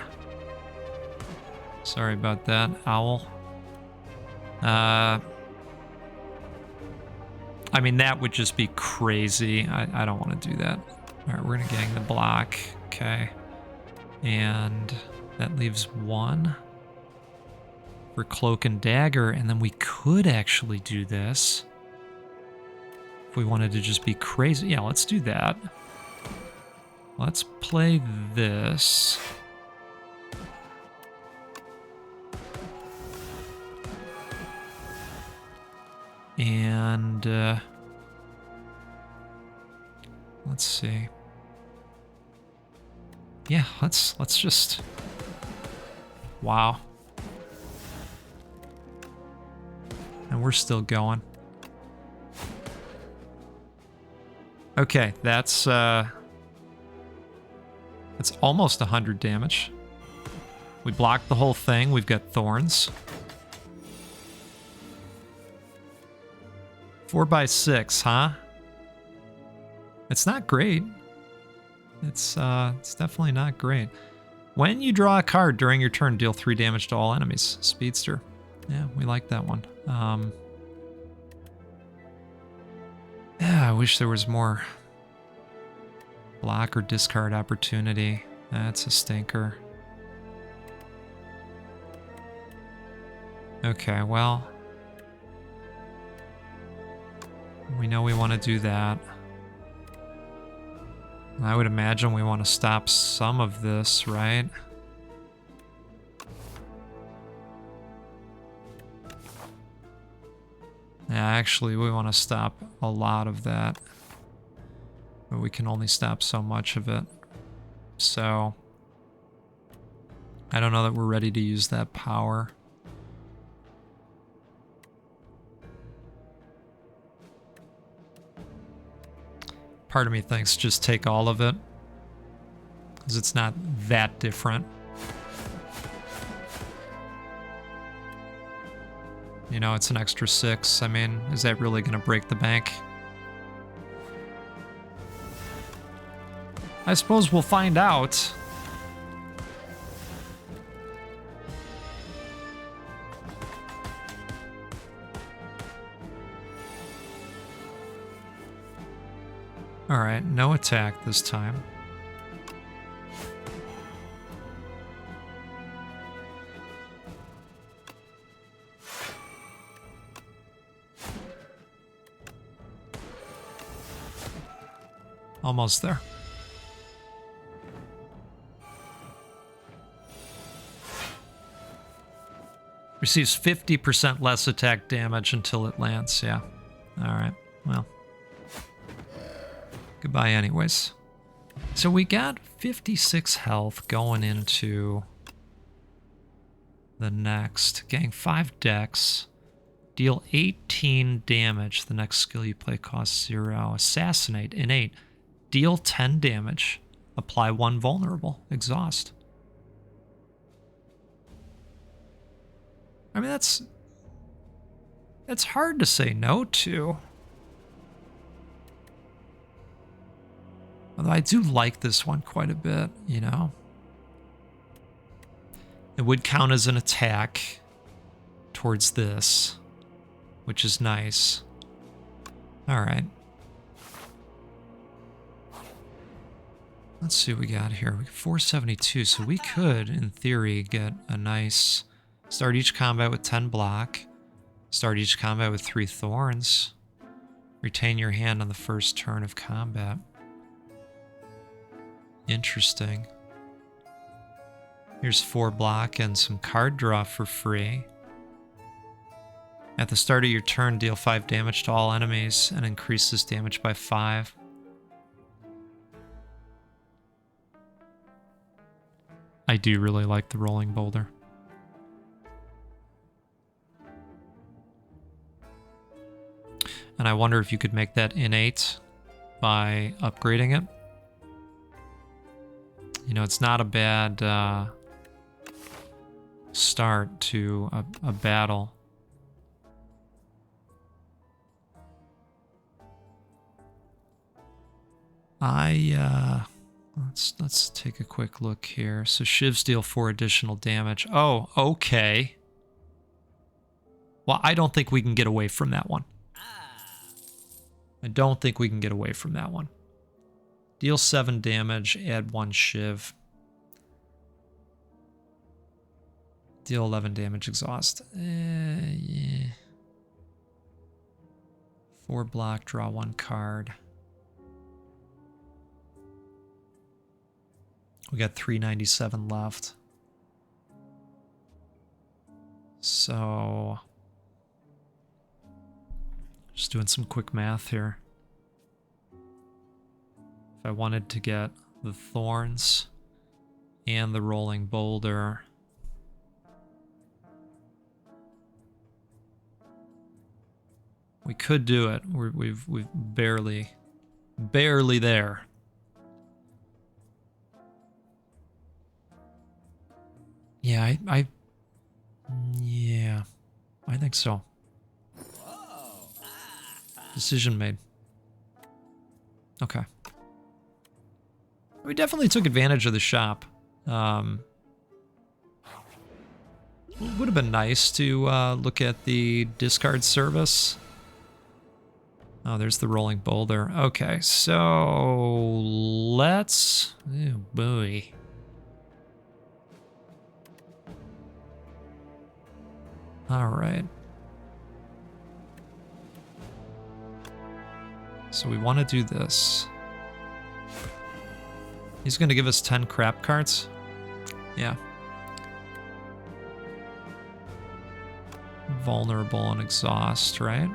A: Sorry about that, owl. I mean, that would just be crazy. I don't want to do that. All right, we're going to gang the block. Okay. And that leaves one for cloak and dagger. And then we could actually do this if we wanted to just be crazy. Yeah, let's do that. Let's play this. And let's see. Yeah, let's just... Wow. And we're still going. Okay, that's almost 100 damage. We blocked the whole thing. We've got thorns. 4x6, huh? It's not great. It's definitely not great. When you draw a card during your turn, deal 3 damage to all enemies. Speedster. Yeah, we like that one. Yeah, I wish there was more block or discard opportunity. That's a stinker. Okay, well, we know we want to do that. I would imagine we want to stop some of this, right? Yeah, actually, we want to stop a lot of that. But we can only stop so much of it. So, I don't know that we're ready to use that power. Part of me thinks just take all of it, because it's not that different. You know, it's an extra 6. I mean, is that really going to break the bank? I suppose we'll find out. All right, no attack this time. Almost there. Receives 50% less attack damage until it lands, yeah. All right, well. Goodbye anyways. So we got 56 health going into the next. Gang 5 decks. Deal 18 damage. The next skill you play costs 0. Assassinate, innate. Deal 10 damage. Apply 1 vulnerable. Exhaust. I mean, that's hard to say no to. Although I do like this one quite a bit, you know. It would count as an attack towards this, which is nice. All right. Let's see what we got here. We got 472, so we could, in theory, get a nice... Start each combat with 10 block. Start each combat with 3 thorns. Retain your hand on the first turn of combat. Interesting. Here's 4 block and some card draw for free. At the start of your turn, deal 5 damage to all enemies and increase this damage by 5. I do really like the rolling boulder. And I wonder if you could make that innate by upgrading it. You know, it's not a bad start to a battle. Let's take a quick look here. So shivs deal 4 additional damage. Oh, okay. Well, I don't think we can get away from that one. I don't think we can get away from that one. Deal 7 damage, add 1 shiv. Deal 11 damage, exhaust. Yeah. 4 block, draw 1 card. We got 397 left. So, just doing some quick math here. If I wanted to get the thorns and the rolling boulder, we could do it. We've barely there. Yeah, yeah, I think so. Decision made. Okay. We definitely took advantage of the shop. Would have been nice to look at the discard service. Oh, there's the rolling boulder. Okay, so let's... Oh, boy. All right. So we want to do this. He's going to give us 10 crap cards. Yeah. Vulnerable and exhaust, right?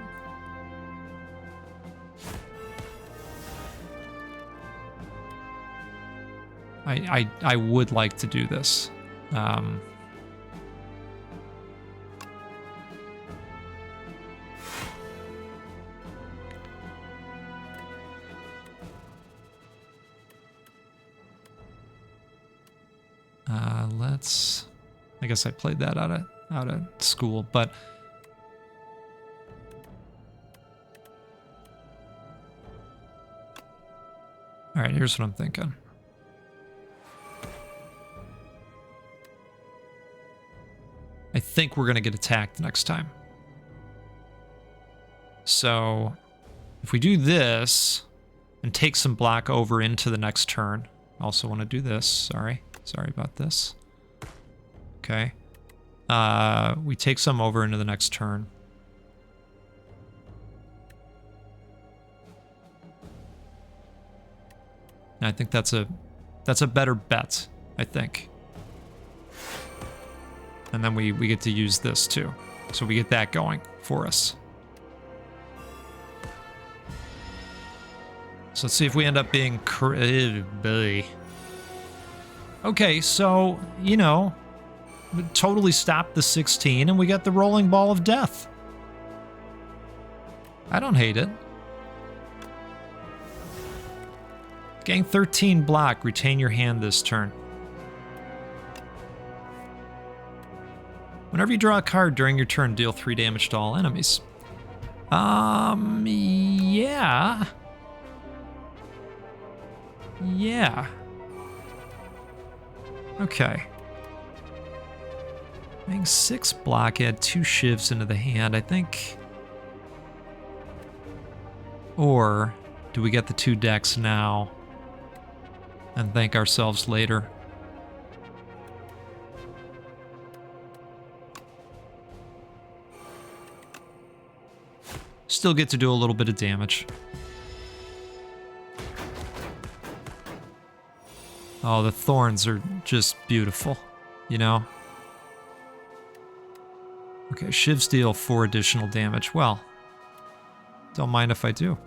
A: I would like to do this. Let's... I guess I played that out of school, but... All right, here's what I'm thinking. I think we're going to get attacked next time. So, if we do this and take some block over into the next turn, I also want to do this. Sorry about this. Okay. We take some over into the next turn. And I think that's a better bet, I think. And then we get to use this too. So we get that going for us. So let's see if we end up being... Okay, so, you know, we totally stopped the 16 and we got the rolling ball of death. I don't hate it. Gain 13 block, retain your hand this turn. Whenever you draw a card during your turn, deal 3 damage to all enemies. Yeah. Yeah. Okay. Getting 6 block, add 2 shivs into the hand, I think. Or do we get the 2 decks now and thank ourselves later? Still get to do a little bit of damage. Oh, the thorns are just beautiful, you know? Okay, shivs deal 4 additional damage. Well, don't mind if I do.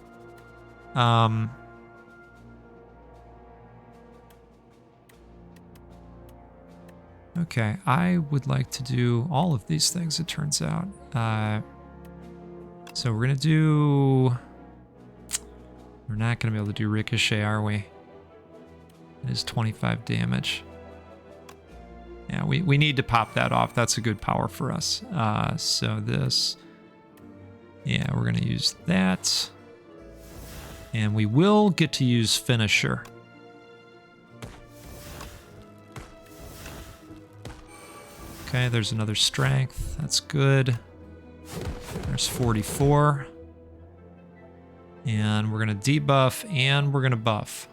A: Okay, I would like to do all of these things, it turns out. So we're gonna do... We're not gonna be able to do ricochet, are we? It is 25 damage. Yeah, we need to pop that off. That's a good power for us. So this... Yeah, we're gonna use that. And we will get to use Finisher. Okay, there's another strength. That's good. There's 44. And we're going to debuff and we're going to buff.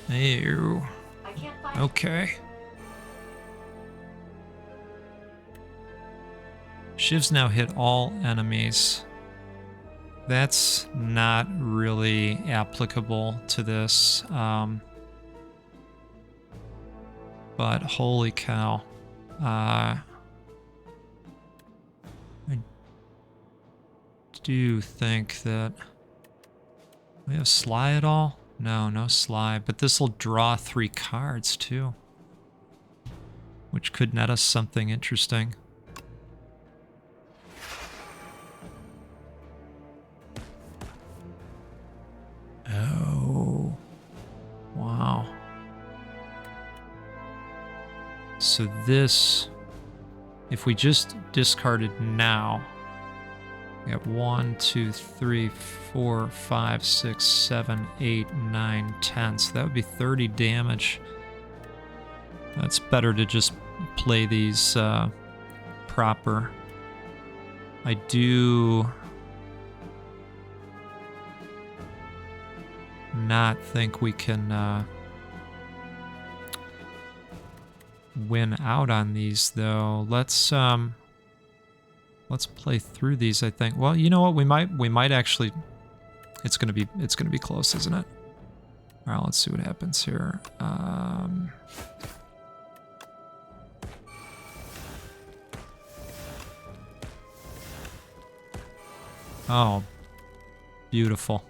A: Ew. Okay. Shivs now hit all enemies. That's not really applicable to this. But holy cow. I do think that... we have Sly at all? No, no Sly. But this will draw 3 cards too. Which could net us something interesting. Oh. Wow. So this, if we just discard it now, we got 1, 2, 3, 4, 5, 6, 7, 8, 9, 10. So that would be 30 damage. That's better to just play these proper. I do not think we can win out on these though. Let's play through these, I think. Well, you know what? We might actually, it's gonna be close, isn't it? All right, let's see what happens here. Oh, beautiful.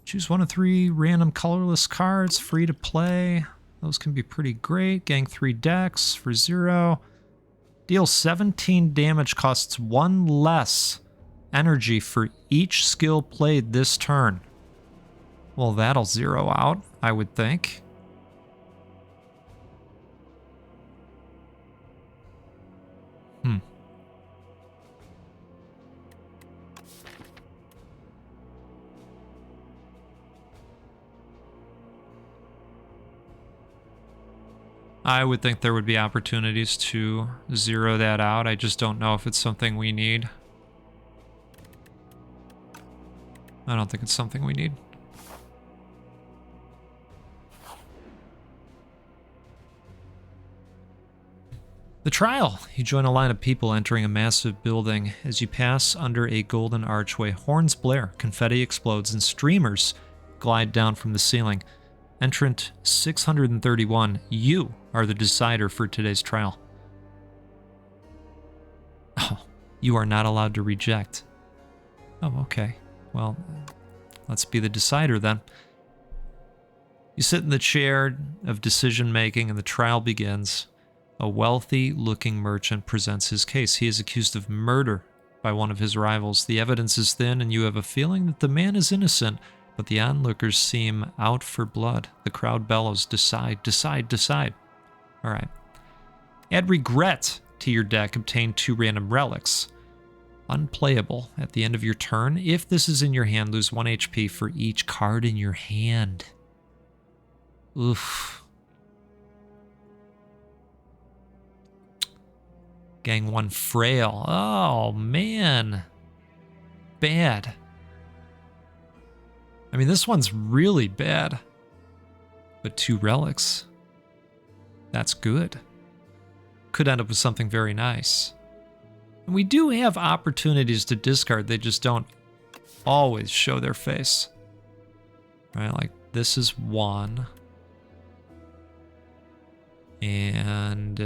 A: Choose 1 of 3 random colorless cards, free to play. Those can be pretty great. Gang 3 decks for 0. Deal 17 damage, costs 1 less energy for each skill played this turn. Well, that'll zero out, I would think. I would think there would be opportunities to zero that out. I just don't know if it's something we need. I don't think it's something we need. The trial. You join a line of people entering a massive building. As you pass under a golden archway, horns blare, confetti explodes, and streamers glide down from the ceiling. Entrant 631, you are the decider for today's trial. Oh, you are not allowed to reject. Oh, okay. Well, let's be the decider then. You sit in the chair of decision-making and the trial begins. A wealthy-looking merchant presents his case. He is accused of murder by one of his rivals. The evidence is thin and you have a feeling that the man is innocent, but the onlookers seem out for blood. The crowd bellows, decide, decide, decide. All right. Add regret to your deck. Obtain 2 random relics. Unplayable at the end of your turn. If this is in your hand, lose 1 HP for each card in your hand. Oof. Gang 1 frail. Oh, man. Bad. I mean, this one's really bad. But 2 relics. That's good. Could end up with something very nice. And we do have opportunities to discard. They just don't always show their face. Right, like this is 1. And...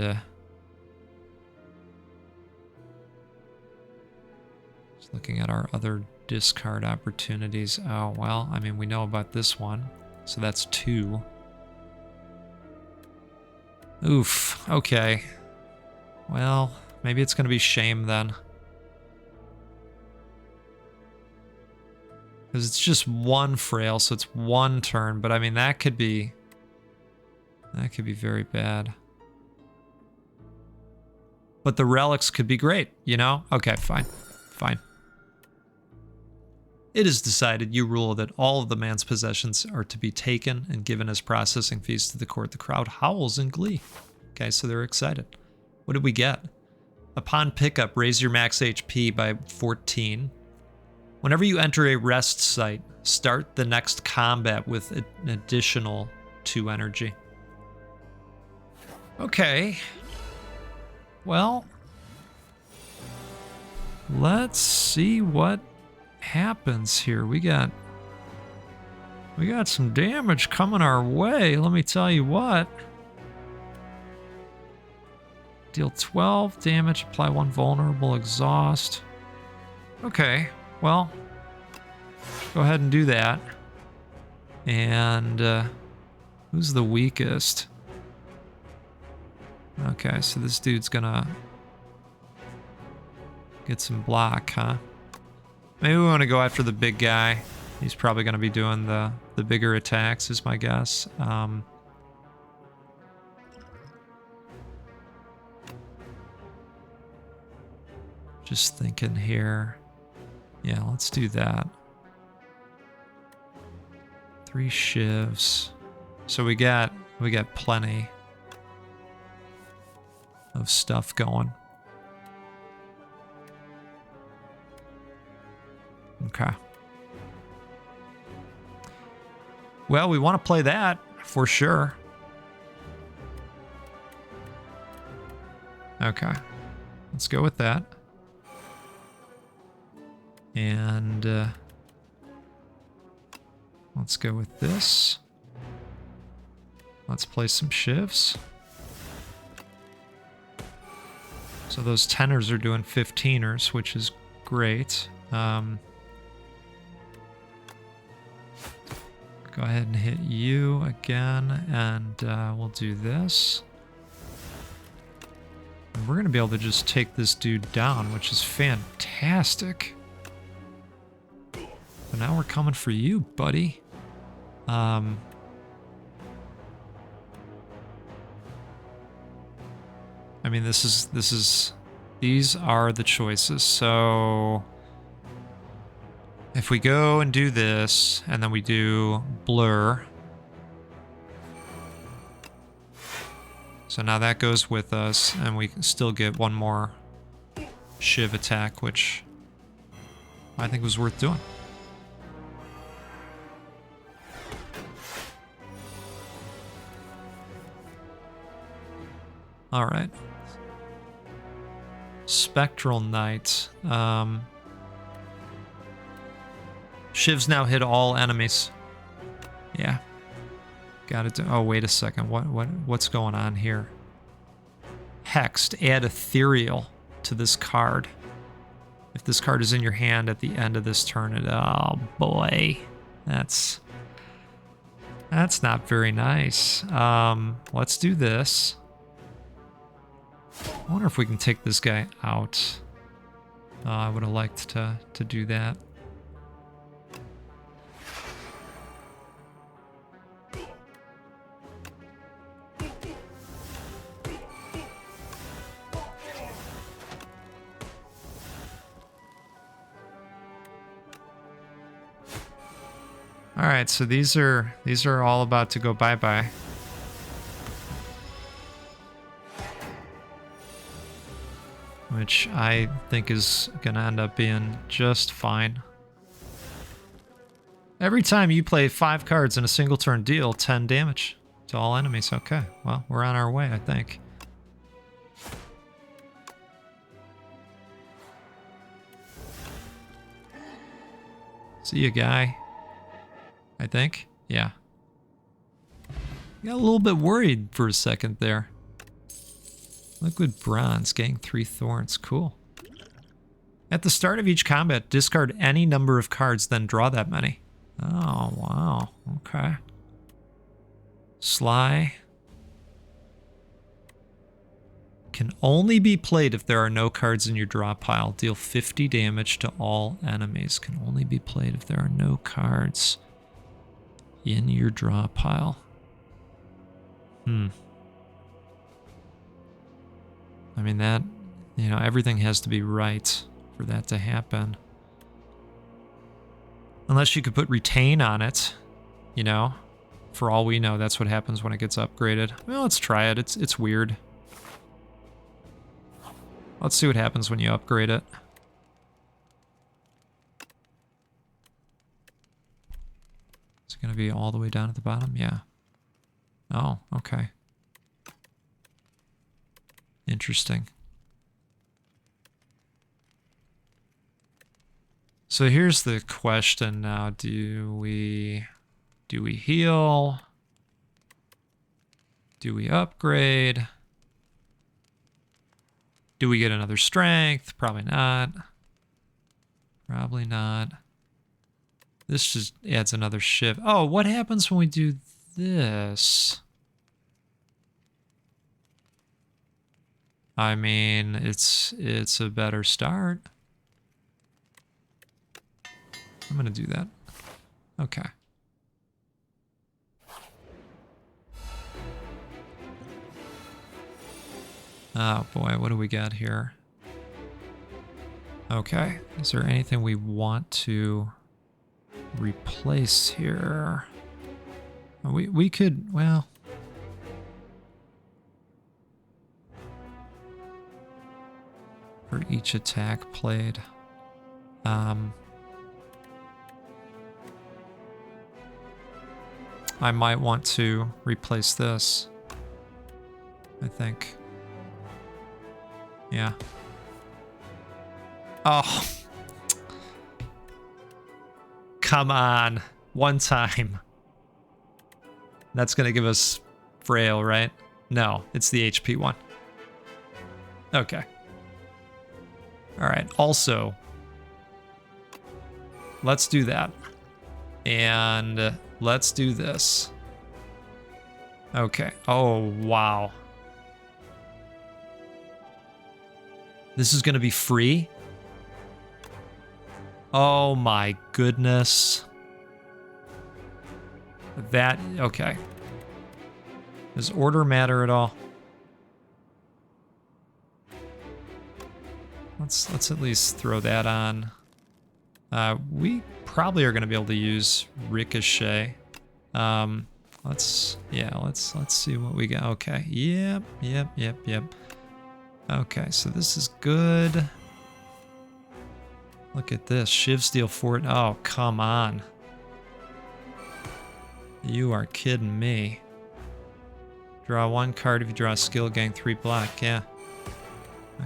A: just looking at our other discard opportunities. Oh, well, I mean, we know about this one. So that's 2. Oof, okay. Well, maybe it's going to be shame then. Because it's just one frail, so it's one turn. But I mean, that could be very bad. But the relics could be great, you know? Okay, fine. Fine. It is decided, you rule, that all of the man's possessions are to be taken and given as processing fees to the court. The crowd howls in glee. Okay, so they're excited. What did we get? Upon pickup, raise your max HP by 14. Whenever you enter a rest site, start the next combat with an additional 2 energy. Okay. Well, let's see what happens here. We got some damage coming our way, let me tell you what. Deal 12 damage, apply 1 vulnerable exhaust. Okay, well, go ahead and do that. And who's the weakest? Okay, so this dude's gonna get some block, huh? Maybe we want to go after the big guy. He's probably gonna be doing the bigger attacks, is my guess. Just thinking here. Yeah, let's do that. 3 shivs. So we got plenty of stuff going. Okay. Well, we want to play that for sure. Okay. Let's go with that. And let's go with this. Let's play some shivs. So those 10ers are doing 15ers, which is great. Go ahead and hit you again, and we'll do this. And we're going to be able to just take this dude down, which is fantastic. But now we're coming for you, buddy. I mean, these are the choices. So if we go and do this, and then we do blur. So now that goes with us, and we can still get 1 more shiv attack, which I think was worth doing. All right. Spectral Knight. Shivs now hit all enemies. Yeah. Got it. Oh, wait a second. What's going on here? Hexed. Add Ethereal to this card. If this card is in your hand at the end of this turn, oh boy. That's not very nice. Let's do this. I wonder if we can take this guy out. I would have liked to do that. All right, so these are all about to go bye-bye. Which I think is gonna end up being just fine. Every time you play 5 cards in a single turn, deal 10 damage to all enemies. Okay, well, we're on our way, I think. See you, guy. I think. Yeah. Got a little bit worried for a second there. Liquid bronze, getting 3 thorns. Cool. At the start of each combat, discard any number of cards, then draw that many. Oh, wow. Okay. Sly. Can only be played if there are no cards in your draw pile. Deal 50 damage to all enemies. Can only be played if there are no cards in your draw pile. I mean, that, you know, everything has to be right for that to happen. Unless you could put retain on it, you know. For all we know, that's what happens when it gets upgraded. Well, let's try it. It's weird. Let's see what happens when you upgrade it. Is it going to be all the way down at the bottom? Yeah. Oh, okay. Interesting. So here's the question now. Do we heal? Do we upgrade? Do we get another strength? Probably not. Probably not. This just adds another shift. Oh, what happens when we do this? I mean, it's a better start. I'm gonna do that. Okay. Oh boy, what do we got here? Okay, is there anything we want to replace here? We could, well... For each attack played. I might want to replace this. I think. Yeah. Oh. Come on. One time. That's going to give us frail, right? No, it's the HP one. Okay. All right. Also, let's do that. And let's do this. Okay. Oh, wow. This is going to be free? Oh my goodness. That, okay. Does order matter at all? Let's at least throw that on. We probably are going to be able to use Ricochet. Let's see what we got. Okay. Yep. Okay, so this is good. Look at this. Shivs deal 4. Oh, come on. You are kidding me. Draw 1 card if you draw a skill, gain 3 black. Yeah.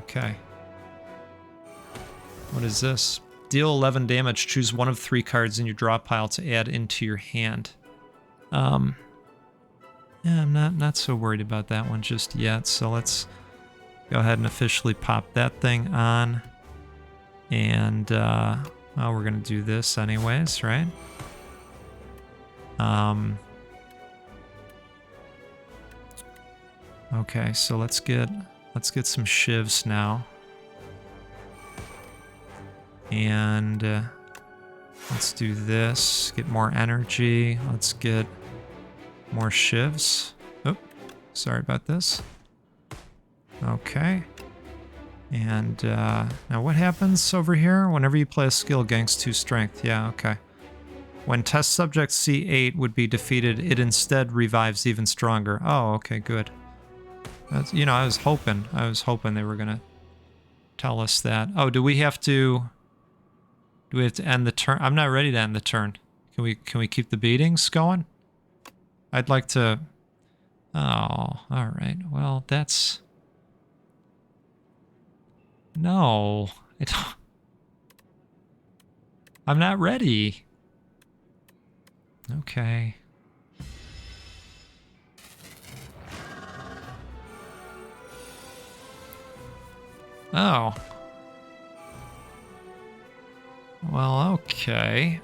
A: Okay. What is this? Deal 11 damage. Choose 1 of 3 cards in your draw pile to add into your hand. Yeah, I'm not so worried about that one just yet. So let's go ahead and officially pop that thing on. And well, we're gonna do this anyways, right? Okay, so let's get some shivs now. And let's do this. Get more energy. Let's get more shivs. Oh, sorry about this. Okay. And now what happens over here? Whenever you play a skill, gains 2 strength. Yeah, okay. When test subject C8 would be defeated, it instead revives even stronger. Oh, okay, good. That's, you know, I was hoping they were gonna tell us that. Oh, do we have to end the turn? I'm not ready to end the turn. Can we keep the beatings going? I'd like to. Oh, all right. Well, that's. No, I'm not ready. Okay. Oh. Well, okay.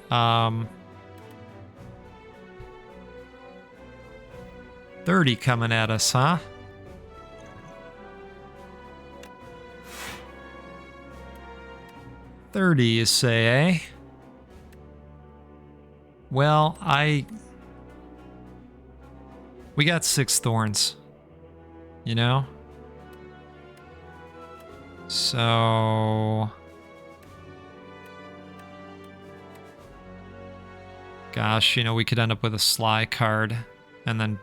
A: 30 coming at us, huh? 30, you say, eh? Well, we got 6 thorns, you know? So... Gosh, you know, we could end up with a Sly card and then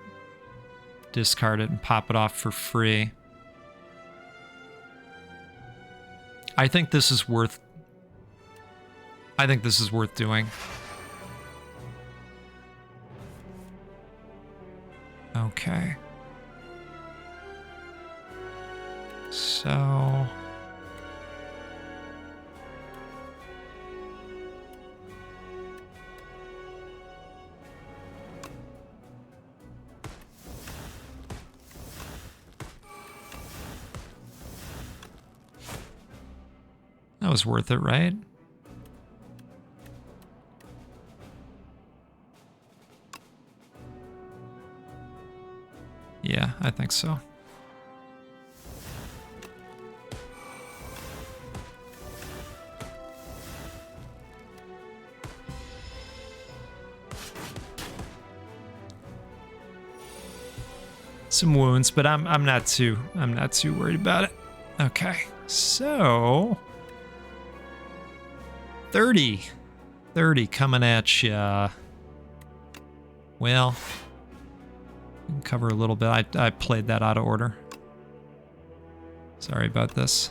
A: discard it and pop it off for free. I think this is worth doing. Okay. So... That was worth it, right? Yeah, I think so. Some wounds, but I'm not too worried about it. Okay. So 30 coming at ya. Well, we can cover a little bit. I played that out of order. Sorry about this.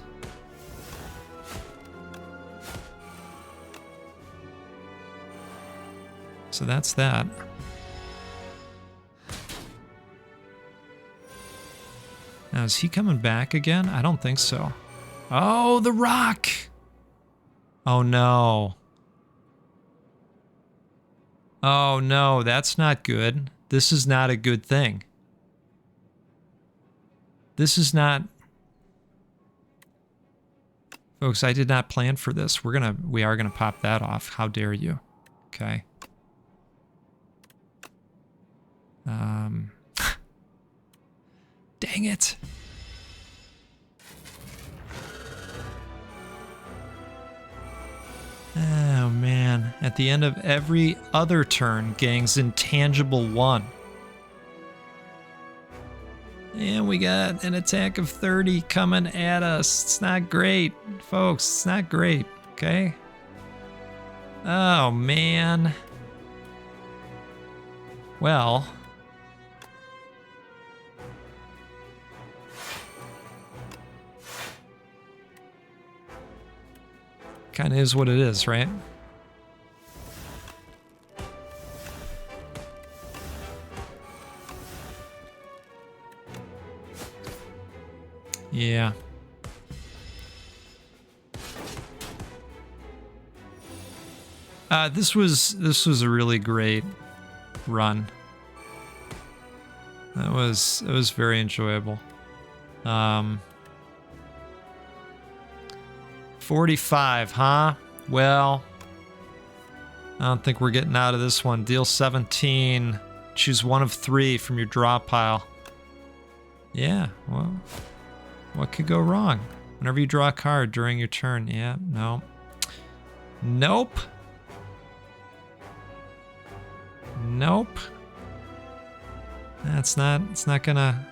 A: So that's that. Now, is he coming back again? I don't think so. Oh, the rock! Oh, no. Oh, no, that's not good. This is not a good thing. This is not... Folks, I did not plan for this. We are gonna pop that off. How dare you? Okay. Dang it. Oh, man. At the end of every other turn, gang's intangible 1. And we got an attack of 30 coming at us. It's not great, folks. It's not great, okay? Oh, man. Well... Kind of is what it is, right? Yeah. This was a really great run. It was very enjoyable. 45, huh? Well, I don't think we're getting out of this one. Deal 17. Choose one of 3 from your draw pile. Yeah, well, what could go wrong? Whenever you draw a card during your turn. Yeah, no. Nope. Nope. It's not gonna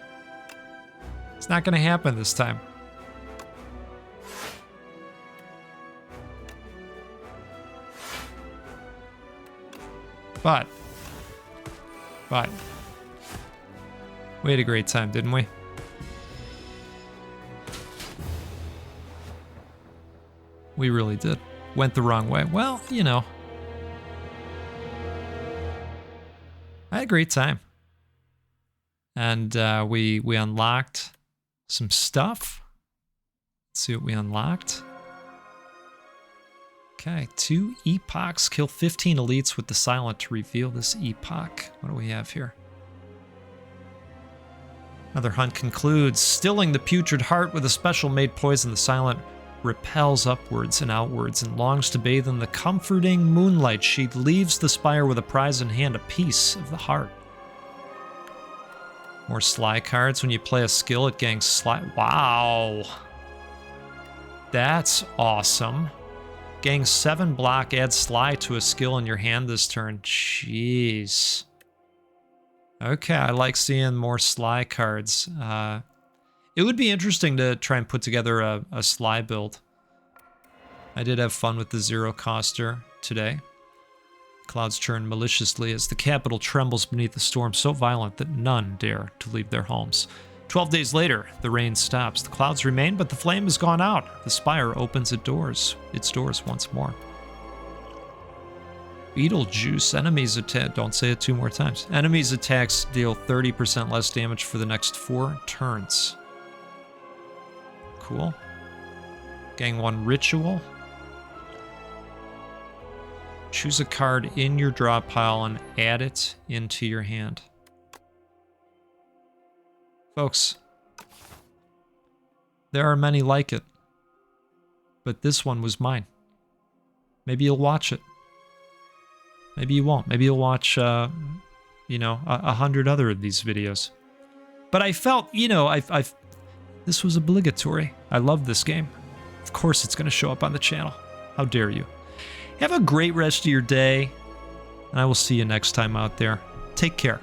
A: happen this time. But we had a great time, didn't we? We really did. Went the wrong way. Well, you know. I had a great time. And we unlocked some stuff. Let's see what we unlocked. Okay, 2 epochs. Kill 15 elites with the silent to reveal this epoch. What do we have here? Another hunt concludes. Stilling the putrid heart with a special made poison, the silent repels upwards and outwards and longs to bathe in the comforting moonlight. She leaves the spire with a prize in hand, a piece of the heart. More Sly cards. When you play a skill, it gangs Sly. Wow. That's awesome. Gain 7 block, add Sly to a skill in your hand this turn. Jeez. Okay, I like seeing more Sly cards. It would be interesting to try and put together a Sly build. I did have fun with the zero coster today. Clouds churn maliciously as the capital trembles beneath a storm so violent that none dare to leave their homes. 12 days later, the rain stops. The clouds remain, but the flame has gone out. The spire opens its doors once more. Beetlejuice. Enemies attack. Don't say it 2 more times. Enemies' attacks deal 30% less damage for the next 4 turns. Cool. Gain 1 ritual. Choose a card in your draw pile and add it into your hand. Folks, there are many like it, but this one was mine. Maybe you'll watch it. Maybe you won't. Maybe you'll watch, 100 other of these videos. But I felt, this was obligatory. I love this game. Of course it's going to show up on the channel. How dare you? Have a great rest of your day, and I will see you next time out there. Take care.